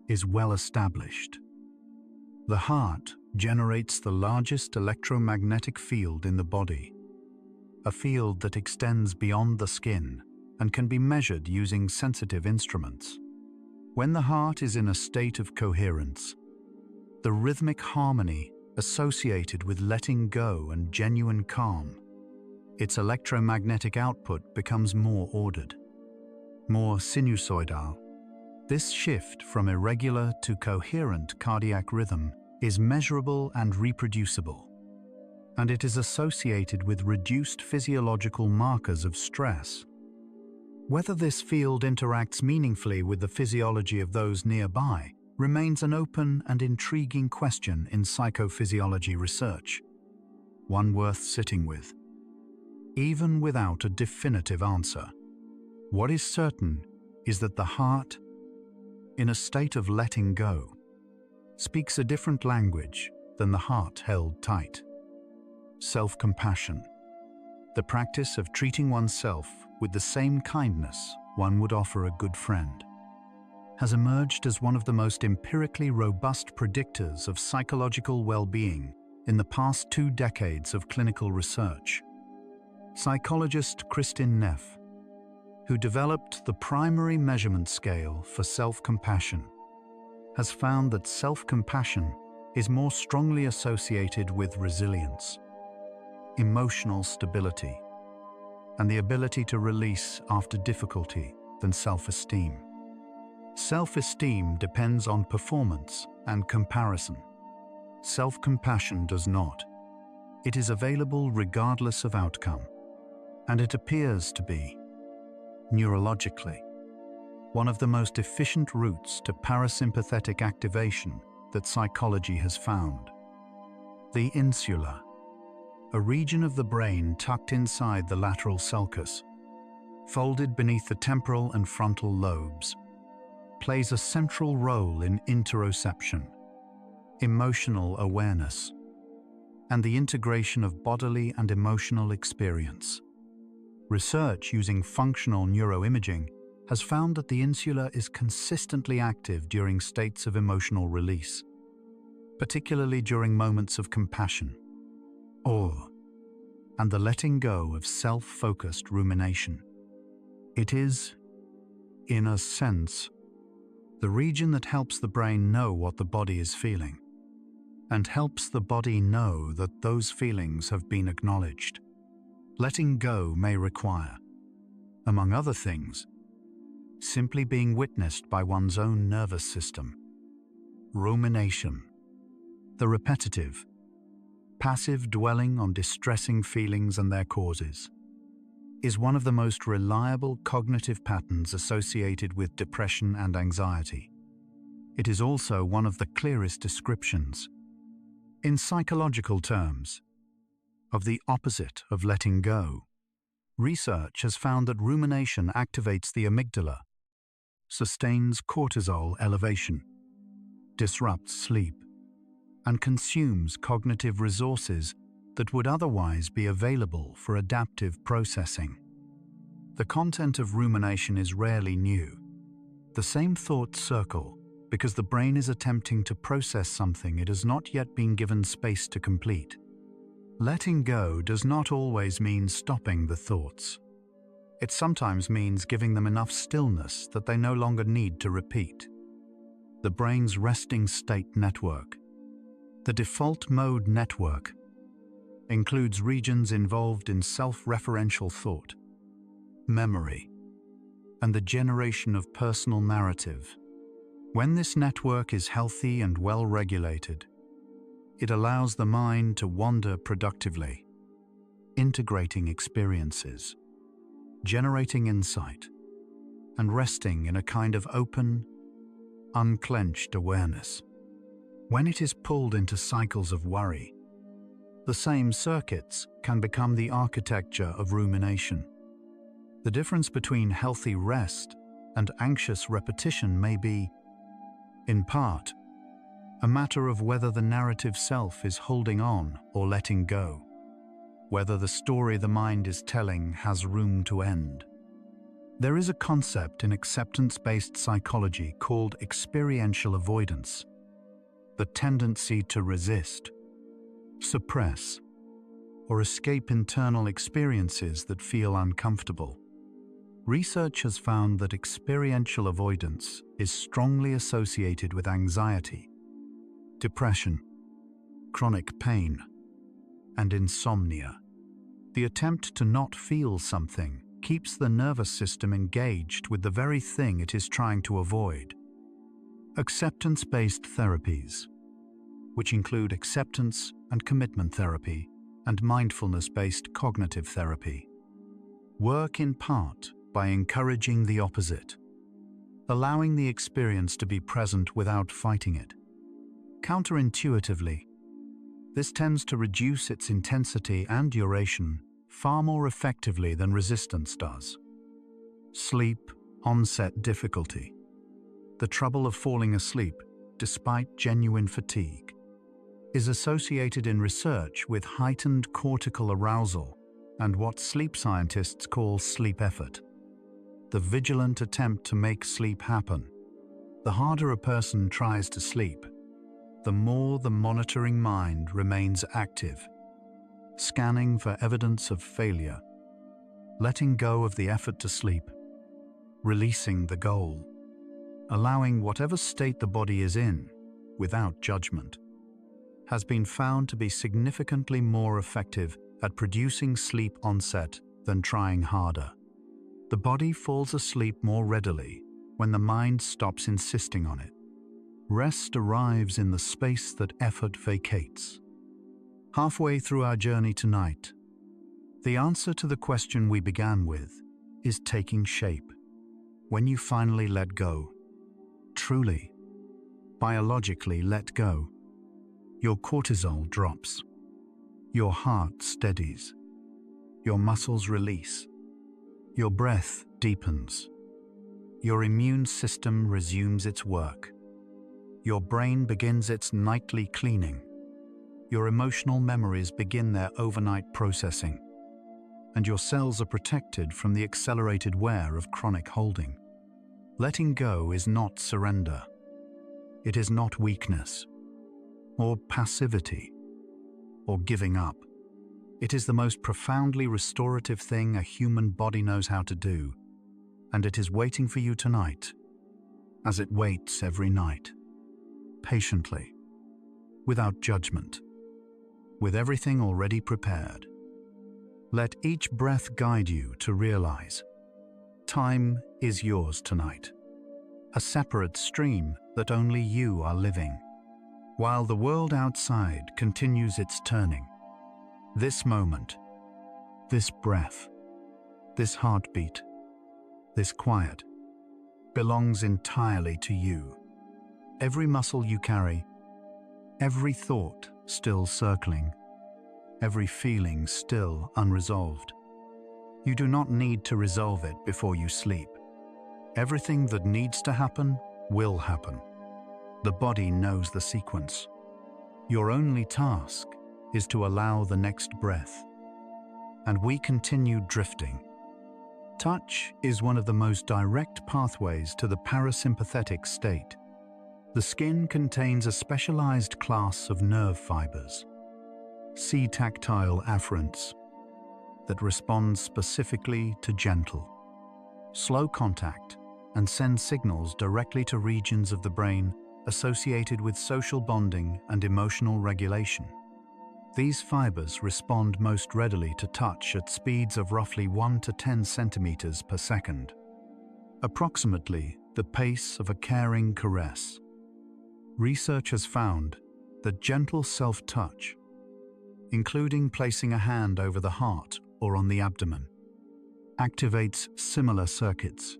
A: is well established. The heart generates the largest electromagnetic field in the body, a field that extends beyond the skin and can be measured using sensitive instruments. When the heart is in a state of coherence, the rhythmic harmony associated with letting go and genuine calm, its electromagnetic output becomes more ordered, more sinusoidal. This shift from irregular to coherent cardiac rhythm is measurable and reproducible, and it is associated with reduced physiological markers of stress. Whether this field interacts meaningfully with the physiology of those nearby remains an open and intriguing question in psychophysiology research, one worth sitting with. Even without a definitive answer, what is certain is that the heart, in a state of letting go, speaks a different language than the heart held tight. Self-compassion, the practice of treating oneself with the same kindness one would offer a good friend, has emerged as one of the most empirically robust predictors of psychological well-being in the past 2 decades of clinical research. Psychologist Kristin Neff, who developed the primary measurement scale for self-compassion, has found that self-compassion is more strongly associated with resilience, emotional stability, and the ability to release after difficulty than self-esteem. Self-esteem depends on performance and comparison. Self-compassion does not. It is available regardless of outcome, and it appears to be, neurologically, one of the most efficient routes to parasympathetic activation that psychology has found. The insula, a region of the brain tucked inside the lateral sulcus, folded beneath the temporal and frontal lobes, plays a central role in interoception, emotional awareness, and the integration of bodily and emotional experience. Research using functional neuroimaging has found that the insula is consistently active during states of emotional release, particularly during moments of compassion, awe, and the letting go of self-focused rumination. It is, in a sense, the region that helps the brain know what the body is feeling, and helps the body know that those feelings have been acknowledged. Letting go may require, among other things, simply being witnessed by one's own nervous system. Rumination, the repetitive, passive dwelling on distressing feelings and their causes, is one of the most reliable cognitive patterns associated with depression and anxiety. It is also one of the clearest descriptions, in psychological terms, of the opposite of letting go. Research has found that rumination activates the amygdala, sustains cortisol elevation, disrupts sleep, and consumes cognitive resources that would otherwise be available for adaptive processing. The content of rumination is rarely new. The same thoughts circle because the brain is attempting to process something it has not yet been given space to complete. Letting go does not always mean stopping the thoughts. It sometimes means giving them enough stillness that they no longer need to repeat. The brain's resting state network, the default mode network, includes regions involved in self-referential thought, memory, and the generation of personal narrative. When this network is healthy and well-regulated, it allows the mind to wander productively, integrating experiences, generating insight, and resting in a kind of open, unclenched awareness. When it is pulled into cycles of worry, the same circuits can become the architecture of rumination. The difference between healthy rest and anxious repetition may be, in part, a matter of whether the narrative self is holding on or letting go, whether the story the mind is telling has room to end. There is a concept in acceptance-based psychology called experiential avoidance, the tendency to resist, suppress, or escape internal experiences that feel uncomfortable. Research has found that experiential avoidance is strongly associated with anxiety, depression, chronic pain, and insomnia. The attempt to not feel something keeps the nervous system engaged with the very thing it is trying to avoid. Acceptance-based therapies, which include acceptance and commitment therapy and mindfulness-based cognitive therapy, work in part by encouraging the opposite, allowing the experience to be present without fighting it. Counterintuitively, this tends to reduce its intensity and duration far more effectively than resistance does. Sleep onset difficulty. The trouble of falling asleep, despite genuine fatigue, is associated in research with heightened cortical arousal and what sleep scientists call sleep effort. The vigilant attempt to make sleep happen. The harder a person tries to sleep, the more the monitoring mind remains active, scanning for evidence of failure, letting go of the effort to sleep, releasing the goal, allowing whatever state the body is in, without judgment, has been found to be significantly more effective at producing sleep onset than trying harder. The body falls asleep more readily when the mind stops insisting on it. Rest arrives in the space that effort vacates. Halfway through our journey tonight, the answer to the question we began with is taking shape. When you finally let go, truly, biologically let go, your cortisol drops, your heart steadies, your muscles release, your breath deepens, your immune system resumes its work, your brain begins its nightly cleaning, your emotional memories begin their overnight processing, and your cells are protected from the accelerated wear of chronic holding. Letting go is not surrender. It is not weakness, or passivity, or giving up. It is the most profoundly restorative thing a human body knows how to do, and it is waiting for you tonight, as it waits every night, patiently, without judgment, with everything already prepared. Let each breath guide you to realize time is yours tonight, a separate stream that only you are living. While the world outside continues its turning, this moment, this breath, this heartbeat, this quiet, belongs entirely to you. Every muscle you carry, every thought still circling, every feeling still unresolved. You do not need to resolve it before you sleep. Everything that needs to happen will happen. The body knows the sequence. Your only task is to allow the next breath. And we continue drifting. Touch is one of the most direct pathways to the parasympathetic state. The skin contains a specialized class of nerve fibers, C-tactile afferents, that respond specifically to gentle, slow contact and send signals directly to regions of the brain associated with social bonding and emotional regulation. These fibers respond most readily to touch at speeds of roughly 1 to 10 centimeters per second, approximately the pace of a caring caress. Research has found that gentle self-touch, including placing a hand over the heart or on the abdomen, activates similar circuits.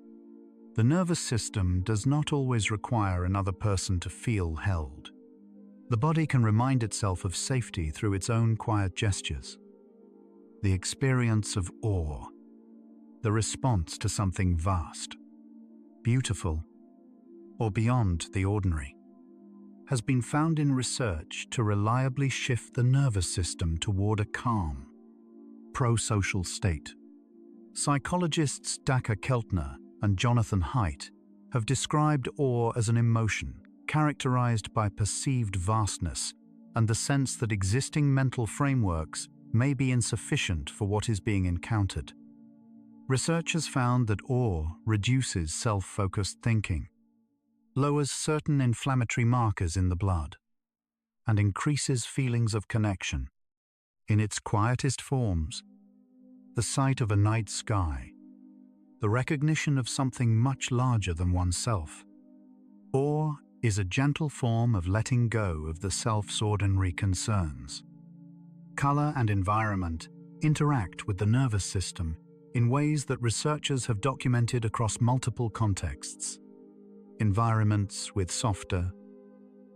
A: The nervous system does not always require another person to feel held. The body can remind itself of safety through its own quiet gestures. The experience of awe, the response to something vast, beautiful, or beyond the ordinary, has been found in research to reliably shift the nervous system toward a calm, pro-social state. Psychologists Dacher Keltner and Jonathan Haidt have described awe as an emotion characterized by perceived vastness and the sense that existing mental frameworks may be insufficient for what is being encountered. Researchers found that awe reduces self-focused thinking, lowers certain inflammatory markers in the blood, and increases feelings of connection. In its quietest forms, the sight of a night sky, the recognition of something much larger than oneself. Awe is a gentle form of letting go of the self's ordinary concerns. Color and environment interact with the nervous system in ways that researchers have documented across multiple contexts. Environments with softer,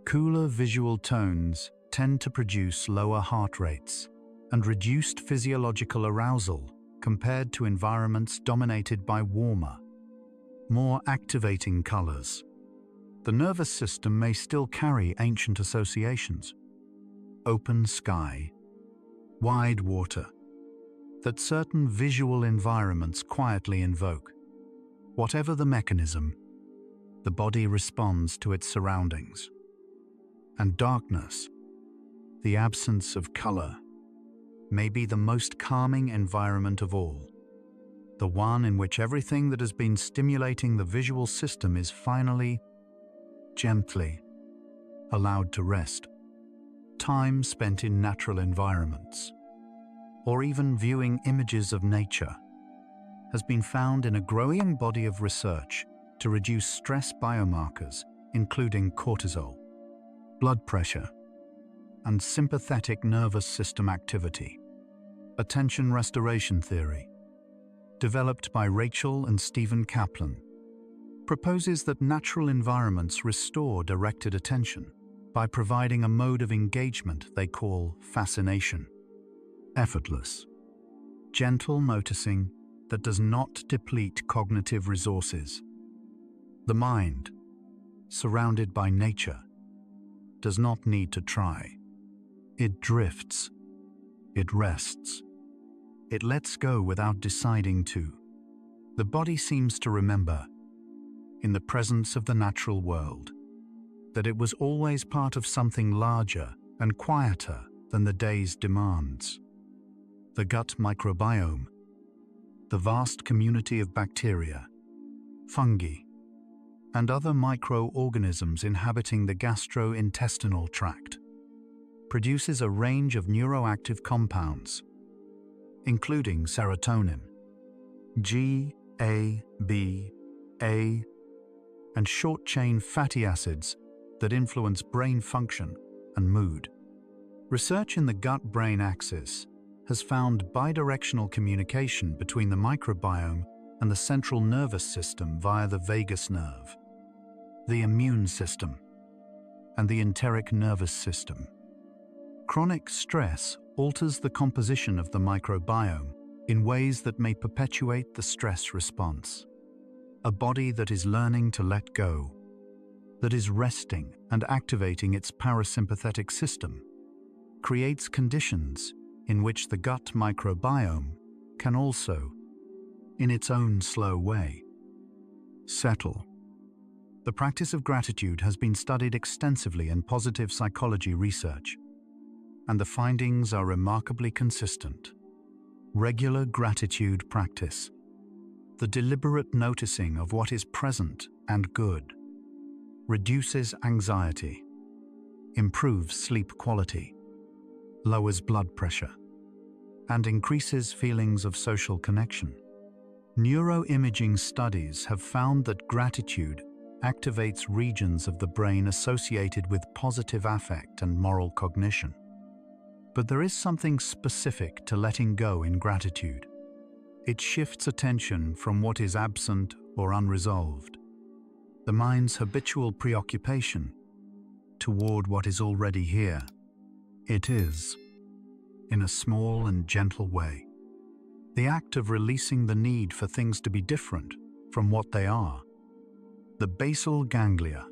A: cooler visual tones tend to produce lower heart rates and reduced physiological arousal compared to environments dominated by warmer, more activating colors. The nervous system may still carry ancient associations: open sky, wide water, that certain visual environments quietly invoke. Whatever the mechanism, the body responds to its surroundings. And darkness, the absence of color, may be the most calming environment of all, the one in which everything that has been stimulating the visual system is finally, gently, allowed to rest. Time spent in natural environments, or even viewing images of nature, has been found in a growing body of research to reduce stress biomarkers, including cortisol, blood pressure, and sympathetic nervous system activity. Attention restoration theory, developed by Rachel and Stephen Kaplan, proposes that natural environments restore directed attention by providing a mode of engagement they call fascination. Effortless, gentle noticing that does not deplete cognitive resources. The mind, surrounded by nature, does not need to try. It drifts. It rests. It lets go without deciding to. The body seems to remember, in the presence of the natural world, that it was always part of something larger and quieter than the day's demands. The gut microbiome, the vast community of bacteria, fungi, and other microorganisms inhabiting the gastrointestinal tract, produces a range of neuroactive compounds, including serotonin, G, A, B, A, and short-chain fatty acids that influence brain function and mood. Research in the gut-brain axis has found bidirectional communication between the microbiome and the central nervous system via the vagus nerve, the immune system, and the enteric nervous system. Chronic stress alters the composition of the microbiome in ways that may perpetuate the stress response. A body that is learning to let go, that is resting and activating its parasympathetic system, creates conditions in which the gut microbiome can also, in its own slow way, settle. The practice of gratitude has been studied extensively in positive psychology research, and the findings are remarkably consistent. Regular gratitude practice, the deliberate noticing of what is present and good, reduces anxiety, improves sleep quality, lowers blood pressure, and increases feelings of social connection. Neuroimaging studies have found that gratitude activates regions of the brain associated with positive affect and moral cognition. But there is something specific to letting go in gratitude. It shifts attention from what is absent or unresolved, the mind's habitual preoccupation, toward what is already here. It is, in a small and gentle way, the act of releasing the need for things to be different from what they are. The basal ganglia,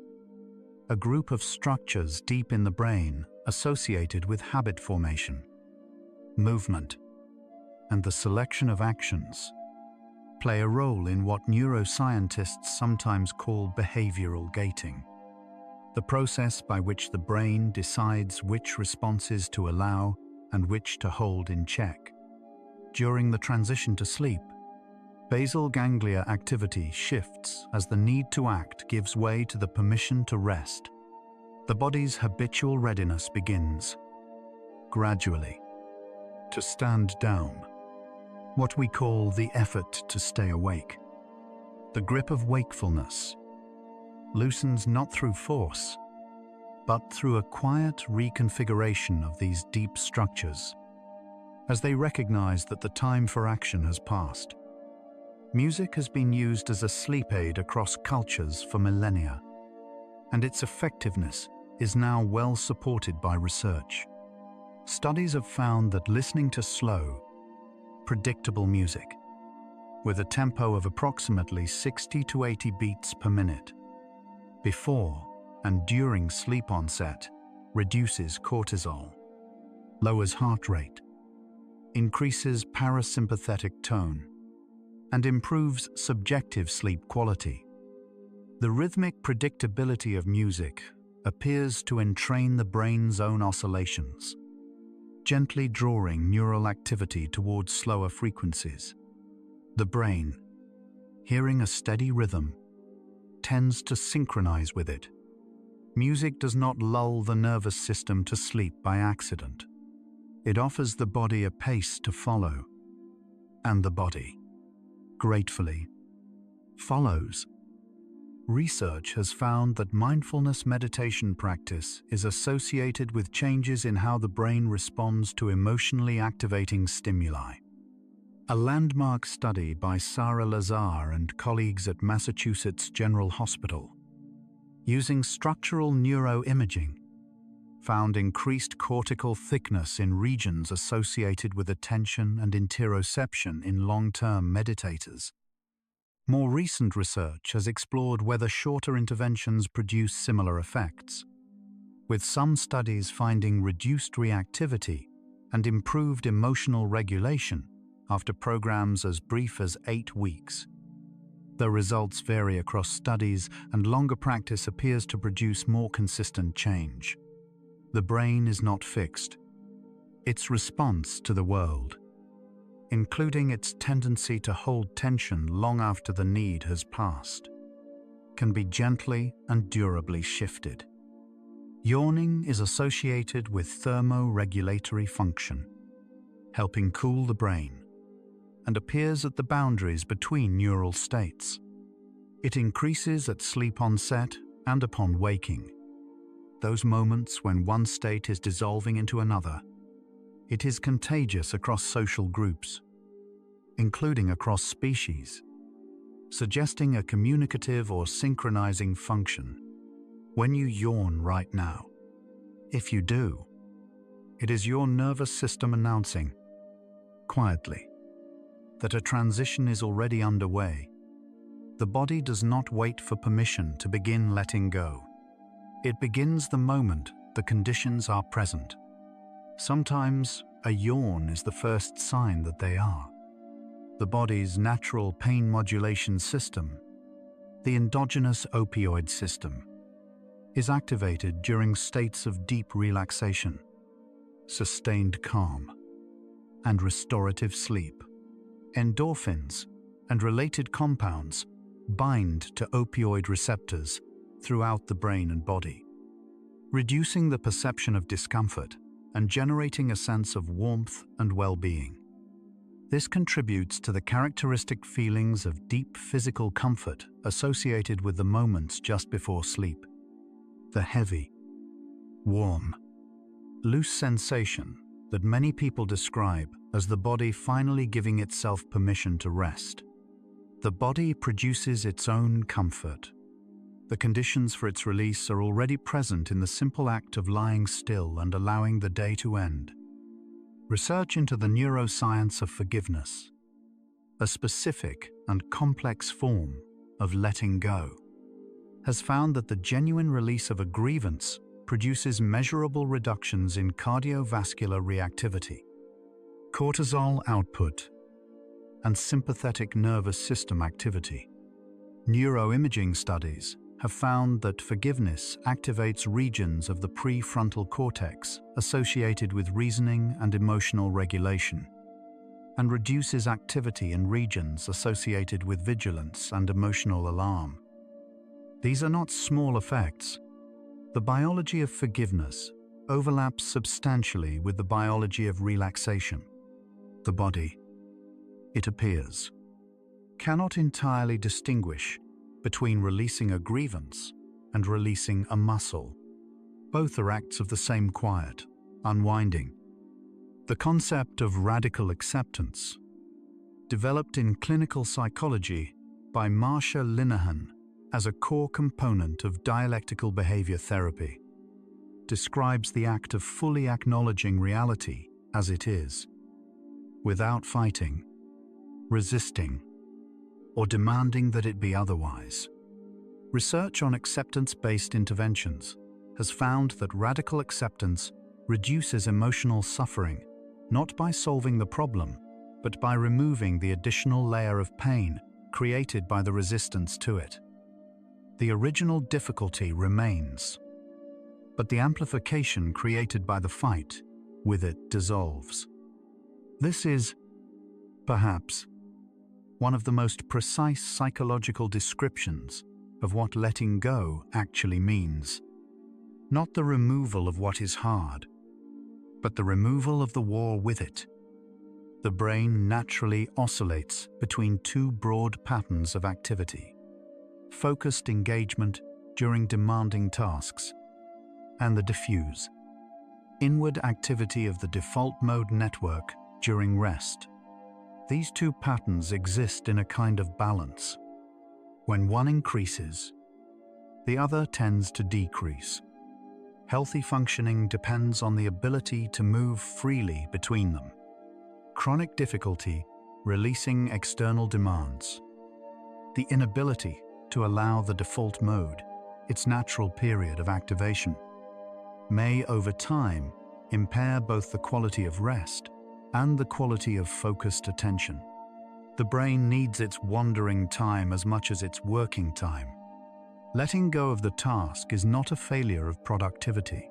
A: a group of structures deep in the brain associated with habit formation, movement, and the selection of actions, play a role in what neuroscientists sometimes call behavioral gating, the process by which the brain decides which responses to allow and which to hold in check. During the transition to sleep, Basal ganglia activity shifts as the need to act gives way to the permission to rest. The body's habitual readiness begins, gradually, to stand down, what we call the effort to stay awake. The grip of wakefulness loosens not through force, but through a quiet reconfiguration of these deep structures, as they recognize that the time for action has passed. Music has been used as a sleep aid across cultures for millennia, and its effectiveness is now well supported by research. Studies have found that listening to slow, predictable music, with a tempo of approximately 60 to 80 beats per minute, before and during sleep onset, reduces cortisol, lowers heart rate, increases parasympathetic tone, and improves subjective sleep quality. The rhythmic predictability of music appears to entrain the brain's own oscillations, gently drawing neural activity towards slower frequencies. The brain, hearing a steady rhythm, tends to synchronize with it. Music does not lull the nervous system to sleep by accident. It offers the body a pace to follow, and the body, gratefully, follows. Research has found that mindfulness meditation practice is associated with changes in how the brain responds to emotionally activating stimuli. A landmark study by Sarah Lazar and colleagues at Massachusetts General Hospital, using structural neuroimaging, found increased cortical thickness in regions associated with attention and interoception in long-term meditators. More recent research has explored whether shorter interventions produce similar effects, with some studies finding reduced reactivity and improved emotional regulation after programs as brief as 8 weeks. The results vary across studies, and longer practice appears to produce more consistent change. The brain is not fixed. Its response to the world, including its tendency to hold tension long after the need has passed, can be gently and durably shifted. Yawning is associated with thermoregulatory function, helping cool the brain, and appears at the boundaries between neural states. It increases at sleep onset and upon waking, those moments when one state is dissolving into another. It is contagious across social groups, including across species, suggesting a communicative or synchronizing function. When you yawn right now, if you do, it is your nervous system announcing, quietly, that a transition is already underway. The body does not wait for permission to begin letting go. It begins the moment the conditions are present. Sometimes a yawn is the first sign that they are. The body's natural pain modulation system, the endogenous opioid system, is activated during states of deep relaxation, sustained calm, and restorative sleep. Endorphins and related compounds bind to opioid receptors throughout the brain and body, reducing the perception of discomfort and generating a sense of warmth and well-being. This contributes to the characteristic feelings of deep physical comfort associated with the moments just before sleep. The heavy, warm, loose sensation that many people describe as the body finally giving itself permission to rest. The body produces its own comfort. The conditions for its release are already present in the simple act of lying still and allowing the day to end. Research into the neuroscience of forgiveness, a specific and complex form of letting go, has found that the genuine release of a grievance produces measurable reductions in cardiovascular reactivity, cortisol output, and sympathetic nervous system activity. Neuroimaging studies have found that forgiveness activates regions of the prefrontal cortex associated with reasoning and emotional regulation. and reduces activity in regions associated with vigilance and emotional alarm. These are not small effects. The biology of forgiveness overlaps substantially with the biology of relaxation. The body, it appears, cannot entirely distinguish between releasing a grievance and releasing a muscle. Both are acts of the same quiet, unwinding. The concept of radical acceptance, developed in clinical psychology by Marsha Linehan as a core component of dialectical behavior therapy, describes the act of fully acknowledging reality as it is, without fighting, resisting, or demanding that it be otherwise. Research on acceptance-based interventions has found that radical acceptance reduces emotional suffering, not by solving the problem, but by removing the additional layer of pain created by the resistance to it. The original difficulty remains, but the amplification created by the fight with it dissolves. This is, perhaps, one of the most precise psychological descriptions of what letting go actually means. Not the removal of what is hard, but the removal of the war with it. The brain naturally oscillates between two broad patterns of activity: focused engagement during demanding tasks, and the diffuse, inward activity of the default mode network during rest. These two patterns exist in a kind of balance. When one increases, the other tends to decrease. Healthy functioning depends on the ability to move freely between them. Chronic difficulty releasing external demands. The inability to allow the default mode its natural period of activation may, over time, impair both the quality of rest and the quality of focused attention. The brain needs its wandering time as much as its working time. Letting go of the task is not a failure of productivity.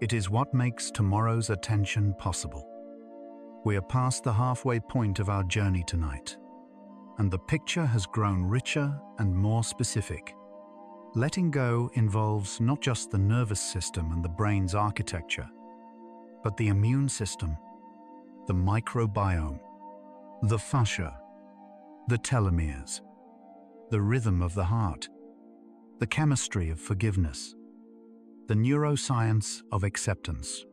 A: It is what makes tomorrow's attention possible. We are past the halfway point of our journey tonight, and the picture has grown richer and more specific. Letting go involves not just the nervous system and the brain's architecture, but the immune system, the microbiome, the fascia, the telomeres, the rhythm of the heart, the chemistry of forgiveness, the neuroscience of acceptance,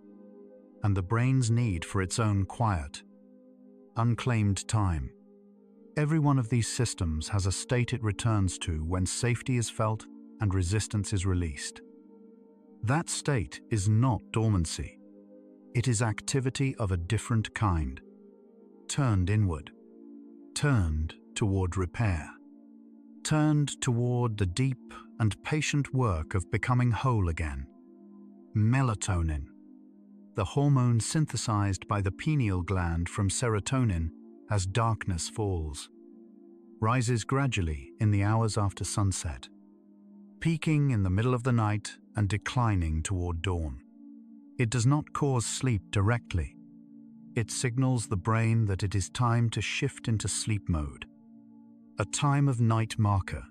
A: and the brain's need for its own quiet, unclaimed time. Every one of these systems has a state it returns to when safety is felt and resistance is released. That state is not dormancy. It is activity of a different kind, turned inward, turned toward repair, turned toward the deep and patient work of becoming whole again. Melatonin, the hormone synthesized by the pineal gland from serotonin as darkness falls, rises gradually in the hours after sunset, peaking in the middle of the night and declining toward dawn. It does not cause sleep directly. It signals the brain that it is time to shift into sleep mode, a time of night marker,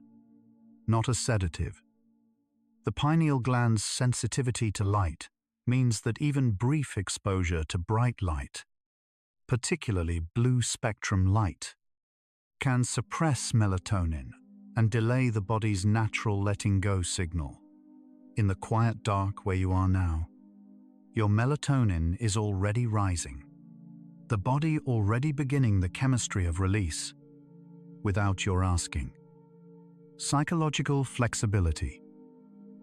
A: not a sedative. The pineal gland's sensitivity to light means that even brief exposure to bright light, particularly blue spectrum light, can suppress melatonin and delay the body's natural letting go signal. In the quiet dark where you are now, your melatonin is already rising, the body already beginning the chemistry of release, without your asking. Psychological flexibility,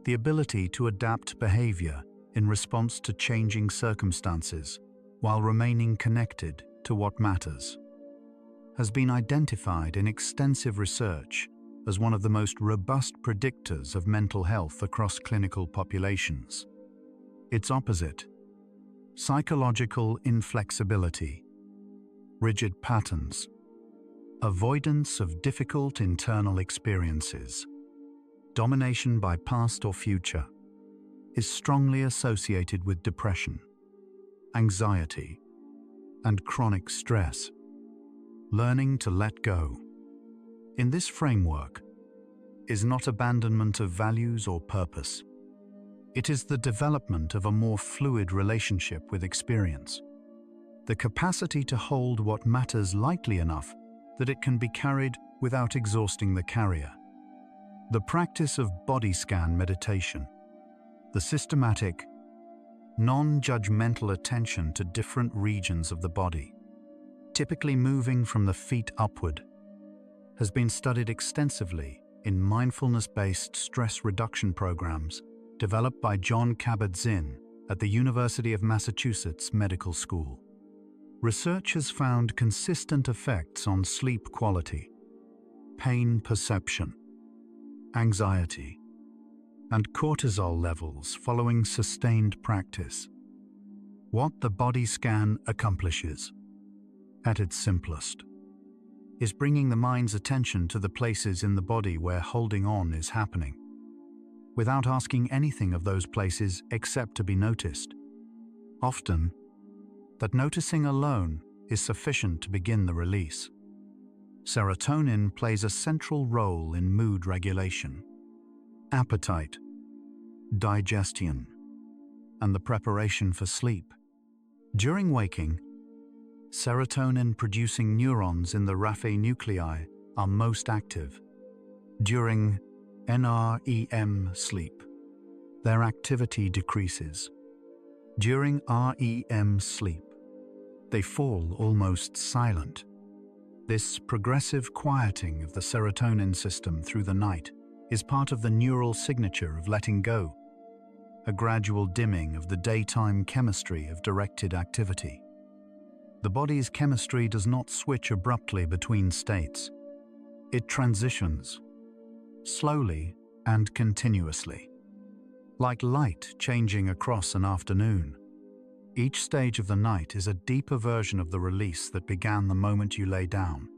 A: the ability to adapt behavior in response to changing circumstances while remaining connected to what matters, has been identified in extensive research as one of the most robust predictors of mental health across clinical populations. Its opposite, psychological inflexibility, rigid patterns, avoidance of difficult internal experiences, domination by past or future, is strongly associated with depression, anxiety, and chronic stress. Learning to let go, in this framework, is not abandonment of values or purpose. It is the development of a more fluid relationship with experience. The capacity to hold what matters lightly enough that it can be carried without exhausting the carrier. The practice of body scan meditation, the systematic, non-judgmental attention to different regions of the body, typically moving from the feet upward, has been studied extensively in mindfulness-based stress reduction programs developed by John Kabat-Zinn at the University of Massachusetts Medical School. Research has found consistent effects on sleep quality, pain perception, anxiety, and cortisol levels following sustained practice. What the body scan accomplishes, at its simplest, is bringing the mind's attention to the places in the body where holding on is happening, without asking anything of those places except to be noticed. Often, that noticing alone is sufficient to begin the release. Serotonin plays a central role in mood regulation, appetite, digestion, and the preparation for sleep. During waking, serotonin-producing neurons in the raphe nuclei are most active. During NREM sleep, their activity decreases. During REM sleep, they fall almost silent. This progressive quieting of the serotonin system through the night is part of the neural signature of letting go, a gradual dimming of the daytime chemistry of directed activity. The body's chemistry does not switch abruptly between states. It transitions, slowly and continuously, like light changing across an afternoon. Each stage of the night is a deeper version of the release that began the moment you lay down.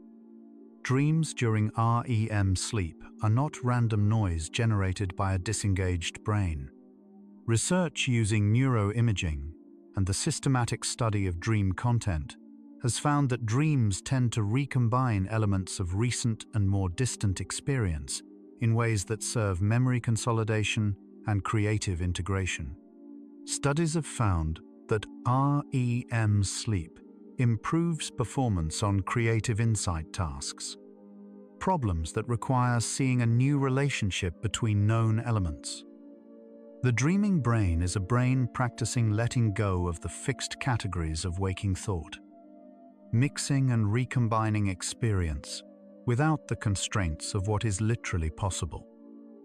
A: Dreams during REM sleep are not random noise generated by a disengaged brain. Research using neuroimaging and the systematic study of dream content has found that dreams tend to recombine elements of recent and more distant experience in ways that serve memory consolidation and creative integration. Studies have found that REM sleep improves performance on creative insight tasks, problems that require seeing a new relationship between known elements. The dreaming brain is a brain practicing letting go of the fixed categories of waking thought, mixing and recombining experience without the constraints of what is literally possible.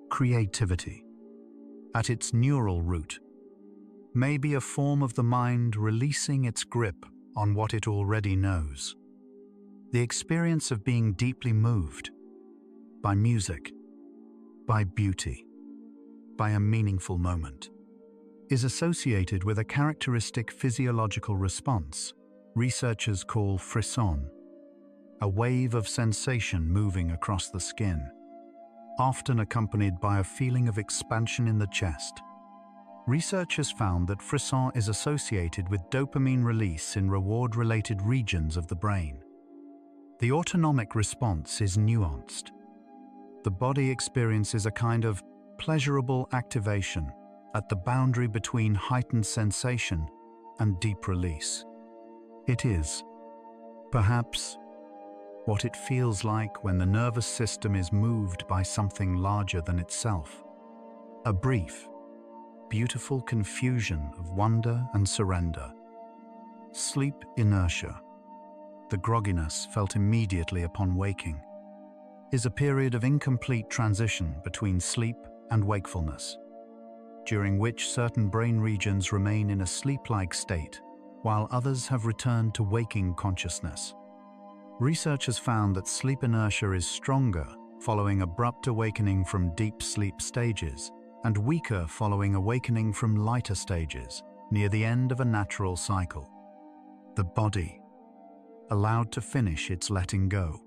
A: Creativity, at its neural root, may be a form of the mind releasing its grip on what it already knows. The experience of being deeply moved by music, by beauty, by a meaningful moment, is associated with a characteristic physiological response researchers call frisson, a wave of sensation moving across the skin, often accompanied by a feeling of expansion in the chest. Researchers found that frisson is associated with dopamine release in reward-related regions of the brain. The autonomic response is nuanced. The body experiences a kind of pleasurable activation at the boundary between heightened sensation and deep release. It is, perhaps, what it feels like when the nervous system is moved by something larger than itself. A brief, beautiful confusion of wonder and surrender. Sleep inertia, the grogginess felt immediately upon waking, is a period of incomplete transition between sleep and wakefulness, during which certain brain regions remain in a sleep-like state, while others have returned to waking consciousness. Researchers found that sleep inertia is stronger following abrupt awakening from deep sleep stages, and weaker following awakening from lighter stages near the end of a natural cycle. The body, allowed to finish its letting go,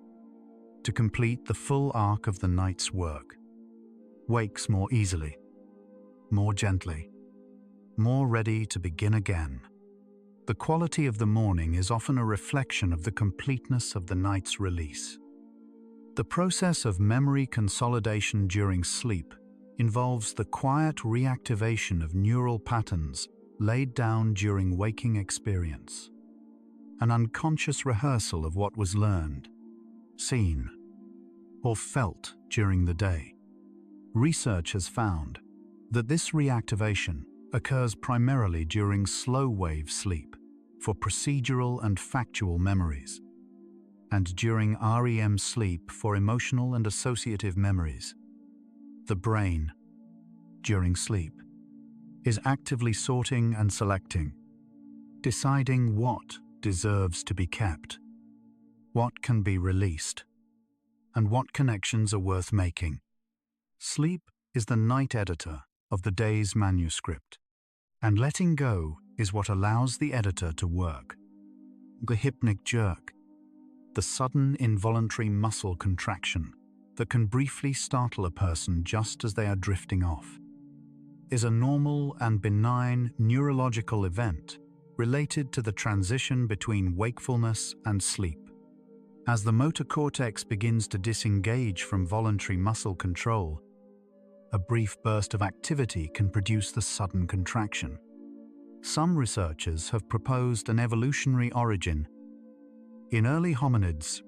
A: to complete the full arc of the night's work, wakes more easily, more gently, more ready to begin again. The quality of the morning is often a reflection of the completeness of the night's release. The process of memory consolidation during sleep involves the quiet reactivation of neural patterns laid down during waking experience, an unconscious rehearsal of what was learned, seen, or felt during the day. Research has found that this reactivation occurs primarily during slow-wave sleep for procedural and factual memories, and during REM sleep for emotional and associative memories. The brain, during sleep, is actively sorting and selecting, deciding what deserves to be kept, what can be released, and what connections are worth making. Sleep is the night editor of the day's manuscript, and letting go is what allows the editor to work. The hypnic jerk, the sudden involuntary muscle contraction that can briefly startle a person just as they are drifting off, is a normal and benign neurological event related to the transition between wakefulness and sleep. As the motor cortex begins to disengage from voluntary muscle control, a brief burst of activity can produce the sudden contraction. Some researchers have proposed an evolutionary origin. In early hominids,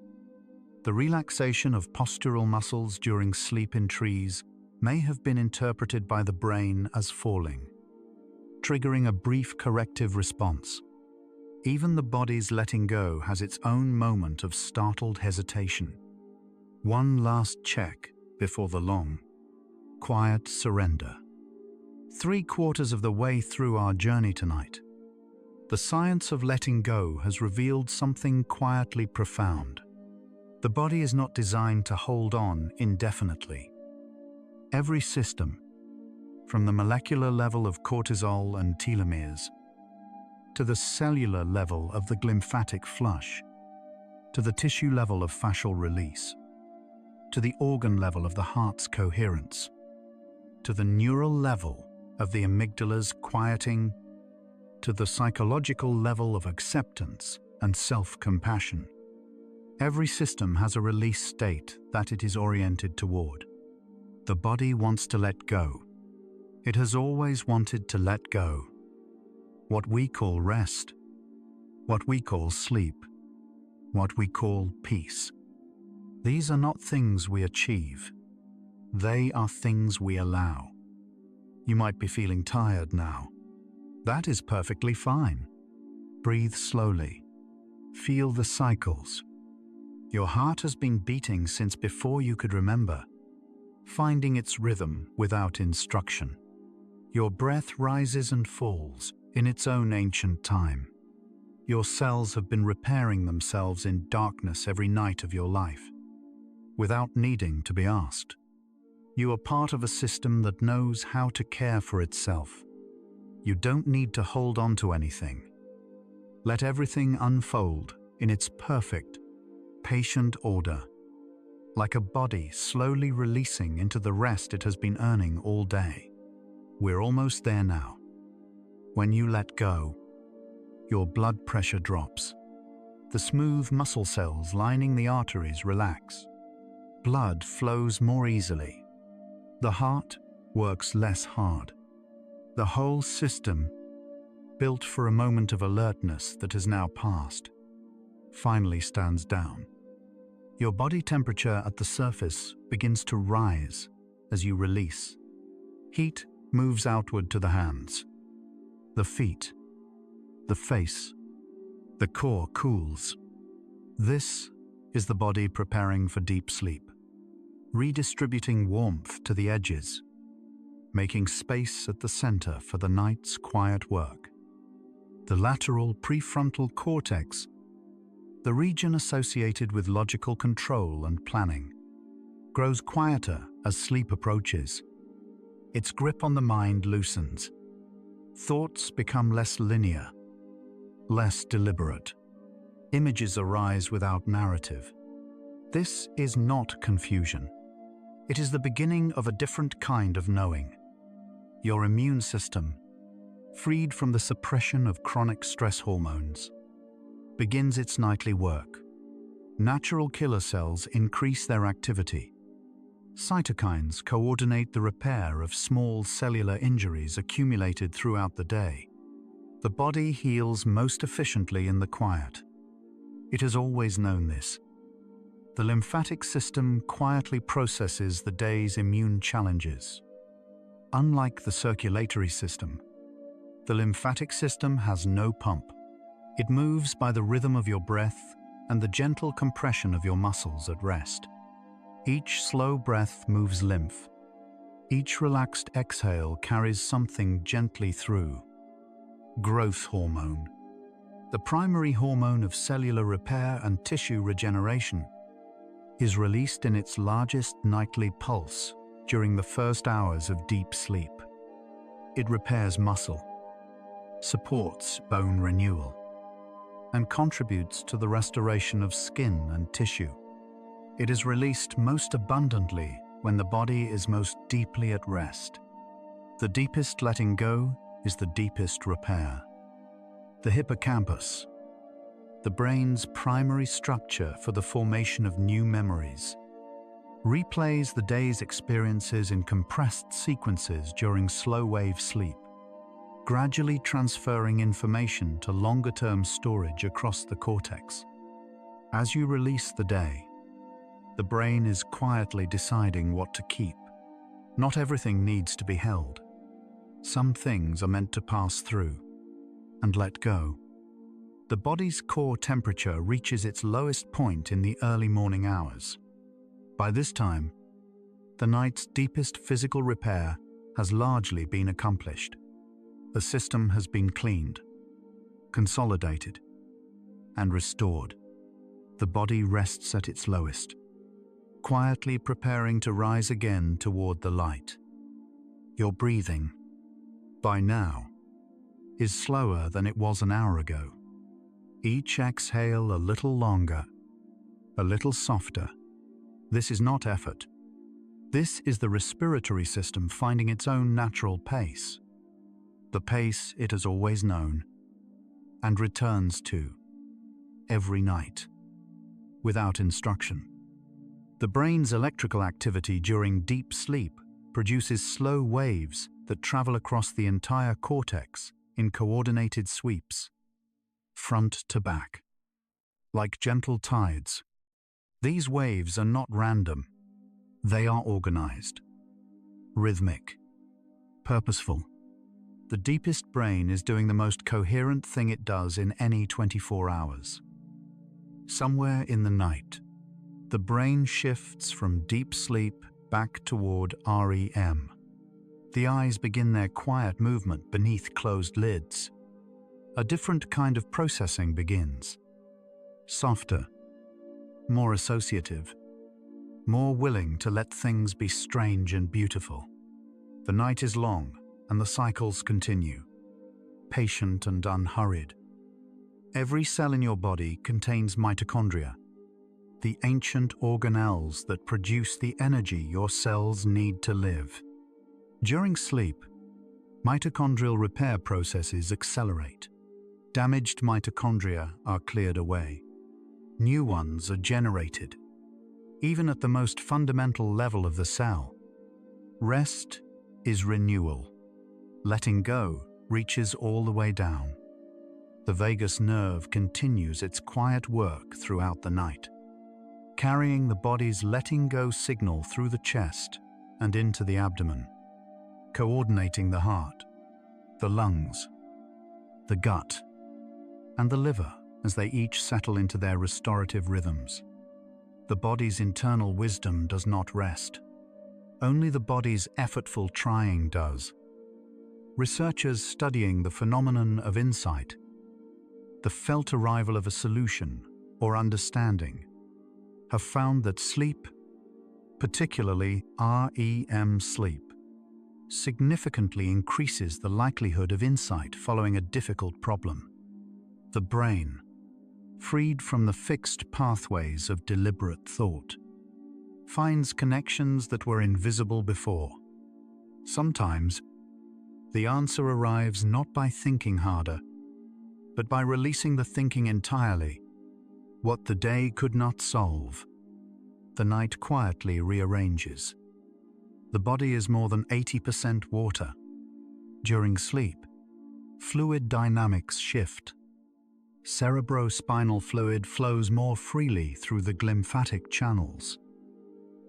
A: the relaxation of postural muscles during sleep in trees may have been interpreted by the brain as falling, triggering a brief corrective response. Even the body's letting go has its own moment of startled hesitation. One last check before the long, quiet surrender. 3/4 of the way through our journey tonight, the science of letting go has revealed something quietly profound. The body is not designed to hold on indefinitely. Every system, from the molecular level of cortisol and telomeres, to the cellular level of the glymphatic flush, to the tissue level of fascial release, to the organ level of the heart's coherence, to the neural level of the amygdala's quieting, to the psychological level of acceptance and self-compassion. Every system has a release state that it is oriented toward. The body wants to let go. It has always wanted to let go. What we call rest, what we call sleep, what we call peace. These are not things we achieve. They are things we allow. You might be feeling tired now. That is perfectly fine. Breathe slowly. Feel the cycles. Your heart has been beating since before you could remember, finding its rhythm without instruction. Your breath rises and falls in its own ancient time. Your cells have been repairing themselves in darkness every night of your life, without needing to be asked. You are part of a system that knows how to care for itself. You don't need to hold on to anything. Let everything unfold in its perfect, patient order, like a body slowly releasing into the rest it has been earning all day. We're almost there now. When you let go, your blood pressure drops. The smooth muscle cells lining the arteries relax. Blood flows more easily. The heart works less hard. The whole system, built for a moment of alertness that has now passed, finally stands down. Your body temperature at the surface begins to rise as you release. Heat moves outward to the hands, the feet, the face. The core cools. This is the body preparing for deep sleep, redistributing warmth to the edges, making space at the center for the night's quiet work. The lateral prefrontal cortex, the region associated with logical control and planning, grows quieter as sleep approaches. Its grip on the mind loosens. Thoughts become less linear, less deliberate. Images arise without narrative. This is not confusion. It is the beginning of a different kind of knowing. Your immune system, freed from the suppression of chronic stress hormones, begins its nightly work. Natural killer cells increase their activity. Cytokines coordinate the repair of small cellular injuries accumulated throughout the day. The body heals most efficiently in the quiet. It has always known this. The lymphatic system quietly processes the day's immune challenges. Unlike the circulatory system, the lymphatic system has no pump. It moves by the rhythm of your breath and the gentle compression of your muscles at rest. Each slow breath moves lymph. Each relaxed exhale carries something gently through. Growth hormone, the primary hormone of cellular repair and tissue regeneration, is released in its largest nightly pulse during the first hours of deep sleep. It repairs muscle, supports bone renewal, and contributes to the restoration of skin and tissue. It is released most abundantly when the body is most deeply at rest. The deepest letting go is the deepest repair. The hippocampus, the brain's primary structure for the formation of new memories, replays the day's experiences in compressed sequences during slow-wave sleep, gradually transferring information to longer-term storage across the cortex. As you release the day, the brain is quietly deciding what to keep. Not everything needs to be held. Some things are meant to pass through and let go. The body's core temperature reaches its lowest point in the early morning hours. By this time, the night's deepest physical repair has largely been accomplished. The system has been cleaned, consolidated, and restored. The body rests at its lowest, quietly preparing to rise again toward the light. Your breathing, by now, is slower than it was an hour ago. Each exhale a little longer, a little softer. This is not effort. This is the respiratory system finding its own natural pace, the pace it has always known and returns to every night, without instruction. The brain's electrical activity during deep sleep produces slow waves that travel across the entire cortex in coordinated sweeps, front to back, like gentle tides. These waves are not random. They are organized, rhythmic, purposeful. The deepest brain is doing the most coherent thing it does in any 24 hours. Somewhere in the night, the brain shifts from deep sleep back toward REM. The eyes begin their quiet movement beneath closed lids. A different kind of processing begins. Softer, more associative, more willing to let things be strange and beautiful. The night is long and the cycles continue, patient and unhurried. Every cell in your body contains mitochondria, the ancient organelles that produce the energy your cells need to live. During sleep, mitochondrial repair processes accelerate. Damaged mitochondria are cleared away. New ones are generated. Even at the most fundamental level of the cell, rest is renewal. Letting go reaches all the way down. The vagus nerve continues its quiet work throughout the night, carrying the body's letting go signal through the chest and into the abdomen, coordinating the heart, the lungs, the gut, and the liver as they each settle into their restorative rhythms. The body's internal wisdom does not rest. Only the body's effortful trying does. Researchers studying the phenomenon of insight, the felt arrival of a solution or understanding, have found that sleep, particularly REM sleep, significantly increases the likelihood of insight following a difficult problem. The brain, freed from the fixed pathways of deliberate thought, finds connections that were invisible before. Sometimes, The answer arrives not by thinking harder, but by releasing the thinking entirely. What the day could not solve, the night quietly rearranges. The body is more than 80% water. During sleep, fluid dynamics shift. Cerebrospinal fluid flows more freely through the glymphatic channels,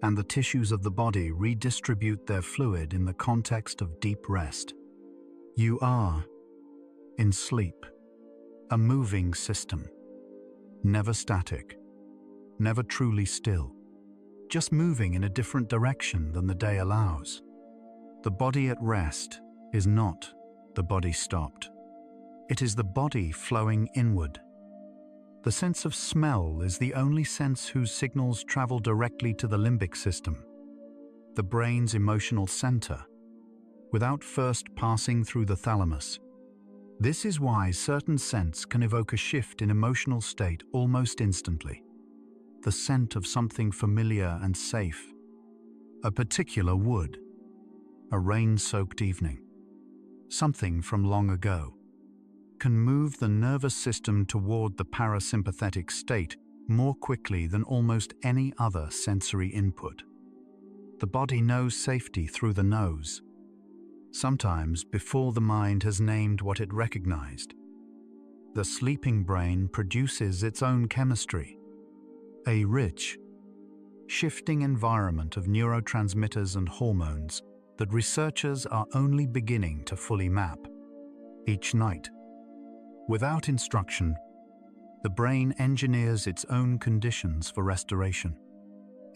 A: and the tissues of the body redistribute their fluid in the context of deep rest. You are, in sleep, a moving system, never static, never truly still, just moving in a different direction than the day allows. The body at rest is not the body stopped. It is the body flowing inward. The sense of smell is the only sense whose signals travel directly to the limbic system, the brain's emotional center, without first passing through the thalamus. This is why certain scents can evoke a shift in emotional state almost instantly. The scent of something familiar and safe, a particular wood, a rain-soaked evening, something from long ago, can move the nervous system toward the parasympathetic state more quickly than almost any other sensory input. The body knows safety through the nose, sometimes before the mind has named what it recognized. The sleeping brain produces its own chemistry, a rich, shifting environment of neurotransmitters and hormones that researchers are only beginning to fully map. Each night, without instruction, the brain engineers its own conditions for restoration.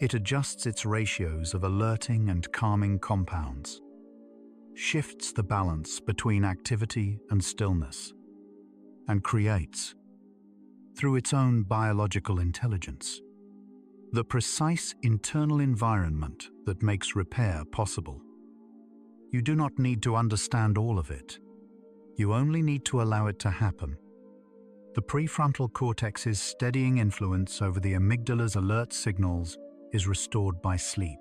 A: It adjusts its ratios of alerting and calming compounds, shifts the balance between activity and stillness, and creates, through its own biological intelligence, the precise internal environment that makes repair possible. You do not need to understand all of it. You only need to allow it to happen. The prefrontal cortex's steadying influence over the amygdala's alert signals is restored by sleep.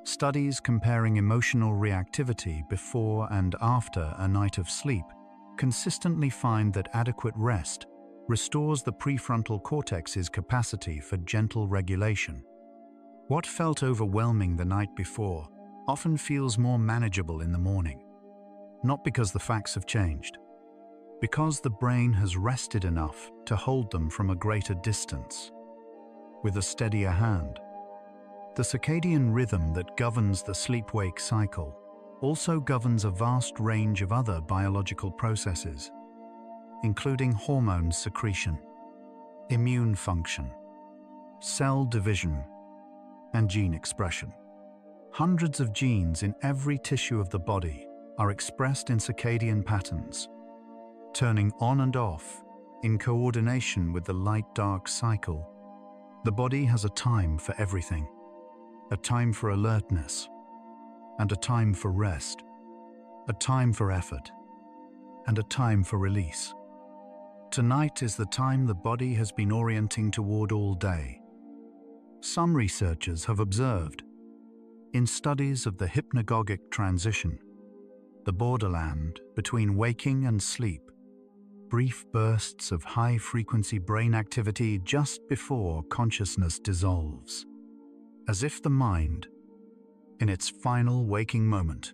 A: Studies comparing emotional reactivity before and after a night of sleep consistently find that adequate rest restores the prefrontal cortex's capacity for gentle regulation. What felt overwhelming the night before often feels more manageable in the morning. Not because the facts have changed, because the brain has rested enough to hold them from a greater distance. With a steadier hand, the circadian rhythm that governs the sleep-wake cycle also governs a vast range of other biological processes, including hormone secretion, immune function, cell division, and gene expression. Hundreds of genes in every tissue of the body are expressed in circadian patterns, turning on and off in coordination with the light-dark cycle. The body has a time for everything, a time for alertness, and a time for rest, a time for effort, and a time for release. Tonight is the time the body has been orienting toward all day. Some researchers have observed, in studies of the hypnagogic transition, the borderland between waking and sleep, brief bursts of high-frequency brain activity just before consciousness dissolves, as if the mind, in its final waking moment,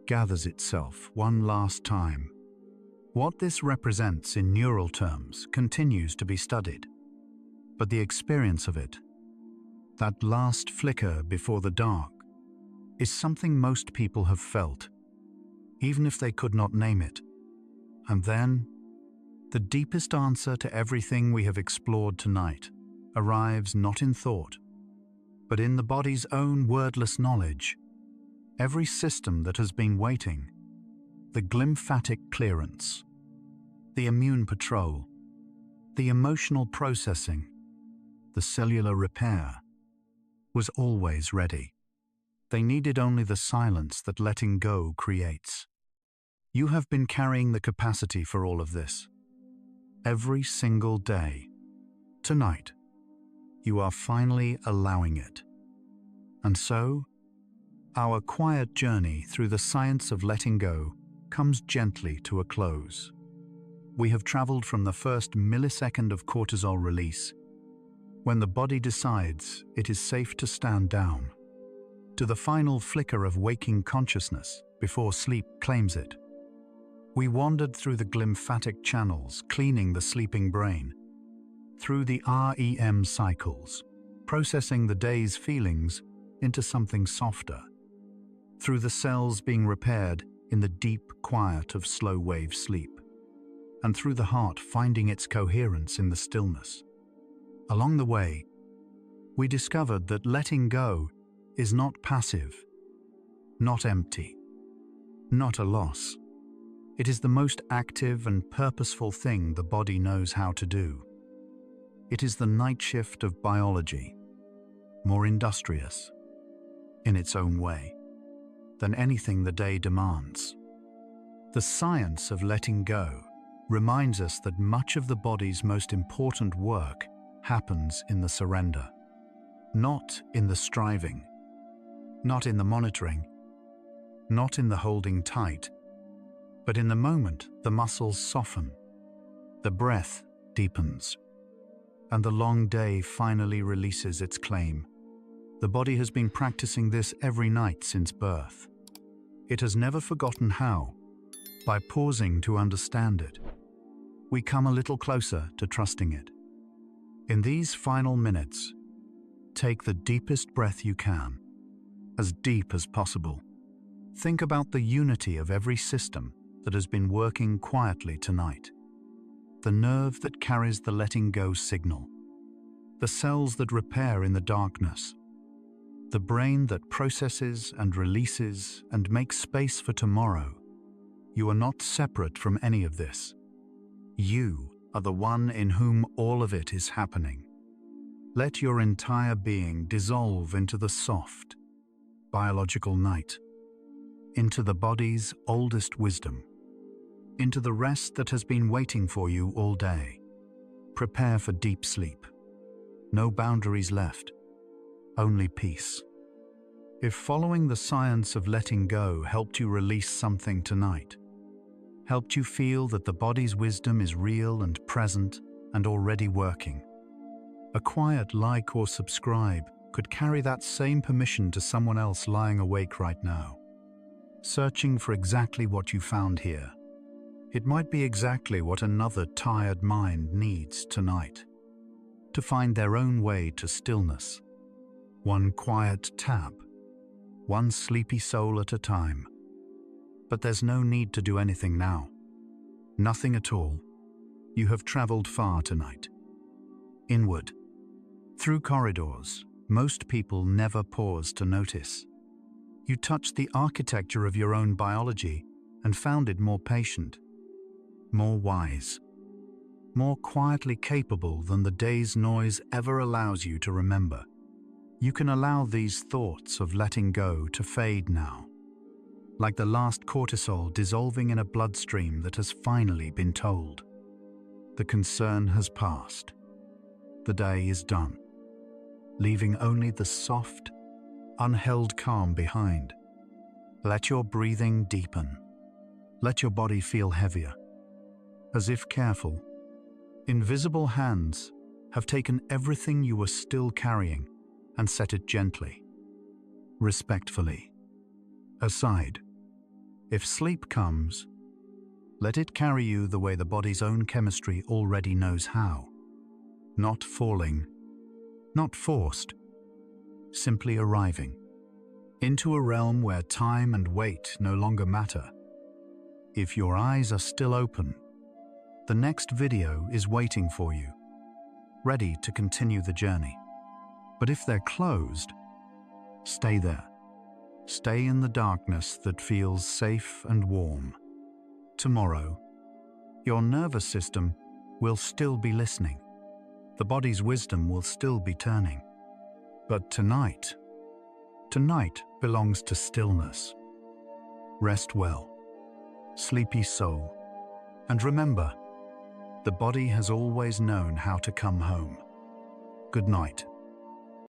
A: gathers itself one last time. What this represents in neural terms continues to be studied, but the experience of it, that last flicker before the dark, is something most people have felt, even if they could not name it. And then, the deepest answer to everything we have explored tonight arrives not in thought, but in the body's own wordless knowledge. Every system that has been waiting, the glymphatic clearance, the immune patrol, the emotional processing, the cellular repair, was always ready. They needed only the silence that letting go creates. You have been carrying the capacity for all of this. Every single day. Tonight, you are finally allowing it. And so, our quiet journey through the science of letting go comes gently to a close. We have traveled from the first millisecond of cortisol release, when the body decides it is safe to stand down, to the final flicker of waking consciousness before sleep claims it. We wandered through the glymphatic channels, cleaning the sleeping brain, through the REM cycles, processing the day's feelings into something softer, through the cells being repaired in the deep quiet of slow-wave sleep, and through the heart finding its coherence in the stillness. Along the way, we discovered that letting go is not passive, not empty, not a loss. It is the most active and purposeful thing the body knows how to do. It is the night shift of biology, more industrious, in its own way, than anything the day demands. The science of letting go reminds us that much of the body's most important work happens in the surrender, not in the striving, not in the monitoring, not in the holding tight, but in the moment the muscles soften, the breath deepens, and the long day finally releases its claim. The body has been practicing this every night since birth. It has never forgotten how. By pausing to understand it, we come a little closer to trusting it. In these final minutes, take the deepest breath you can, as deep as possible. Think about the unity of every system that has been working quietly tonight. The nerve that carries the letting go signal, the cells that repair in the darkness, the brain that processes and releases and makes space for tomorrow. You are not separate from any of this. You are the one in whom all of it is happening. Let your entire being dissolve into the soft, biological night, into the body's oldest wisdom, into the rest that has been waiting for you all day. Prepare for deep sleep. No boundaries left, only peace. If following the science of letting go helped you release something tonight, helped you feel that the body's wisdom is real and present and already working, a quiet like or subscribe could carry that same permission to someone else lying awake right now, searching for exactly what you found here. It might be exactly what another tired mind needs tonight, to find their own way to stillness. One quiet tap, one sleepy soul at a time. But there's no need to do anything now. Nothing at all. You have traveled far tonight. Inward. Through corridors most people never pause to notice. You touched the architecture of your own biology and found it more patient, more wise, more quietly capable than the day's noise ever allows you to remember. You can allow these thoughts of letting go to fade now, like the last cortisol dissolving in a bloodstream that has finally been told. The concern has passed. The day is done, leaving only the soft, unheld calm behind. Let your breathing deepen. Let your body feel heavier. As if careful, invisible hands have taken everything you were still carrying and set it gently, respectfully, aside. If sleep comes, let it carry you the way the body's own chemistry already knows how. Not falling, not forced, simply arriving into a realm where time and weight no longer matter. If your eyes are still open, the next video is waiting for you, ready to continue the journey. But if they're closed, stay there. Stay in the darkness that feels safe and warm. Tomorrow, your nervous system will still be listening. The body's wisdom will still be turning. But tonight belongs to stillness. Rest well, sleepy soul. And remember, the body has always known how to come home. Good night.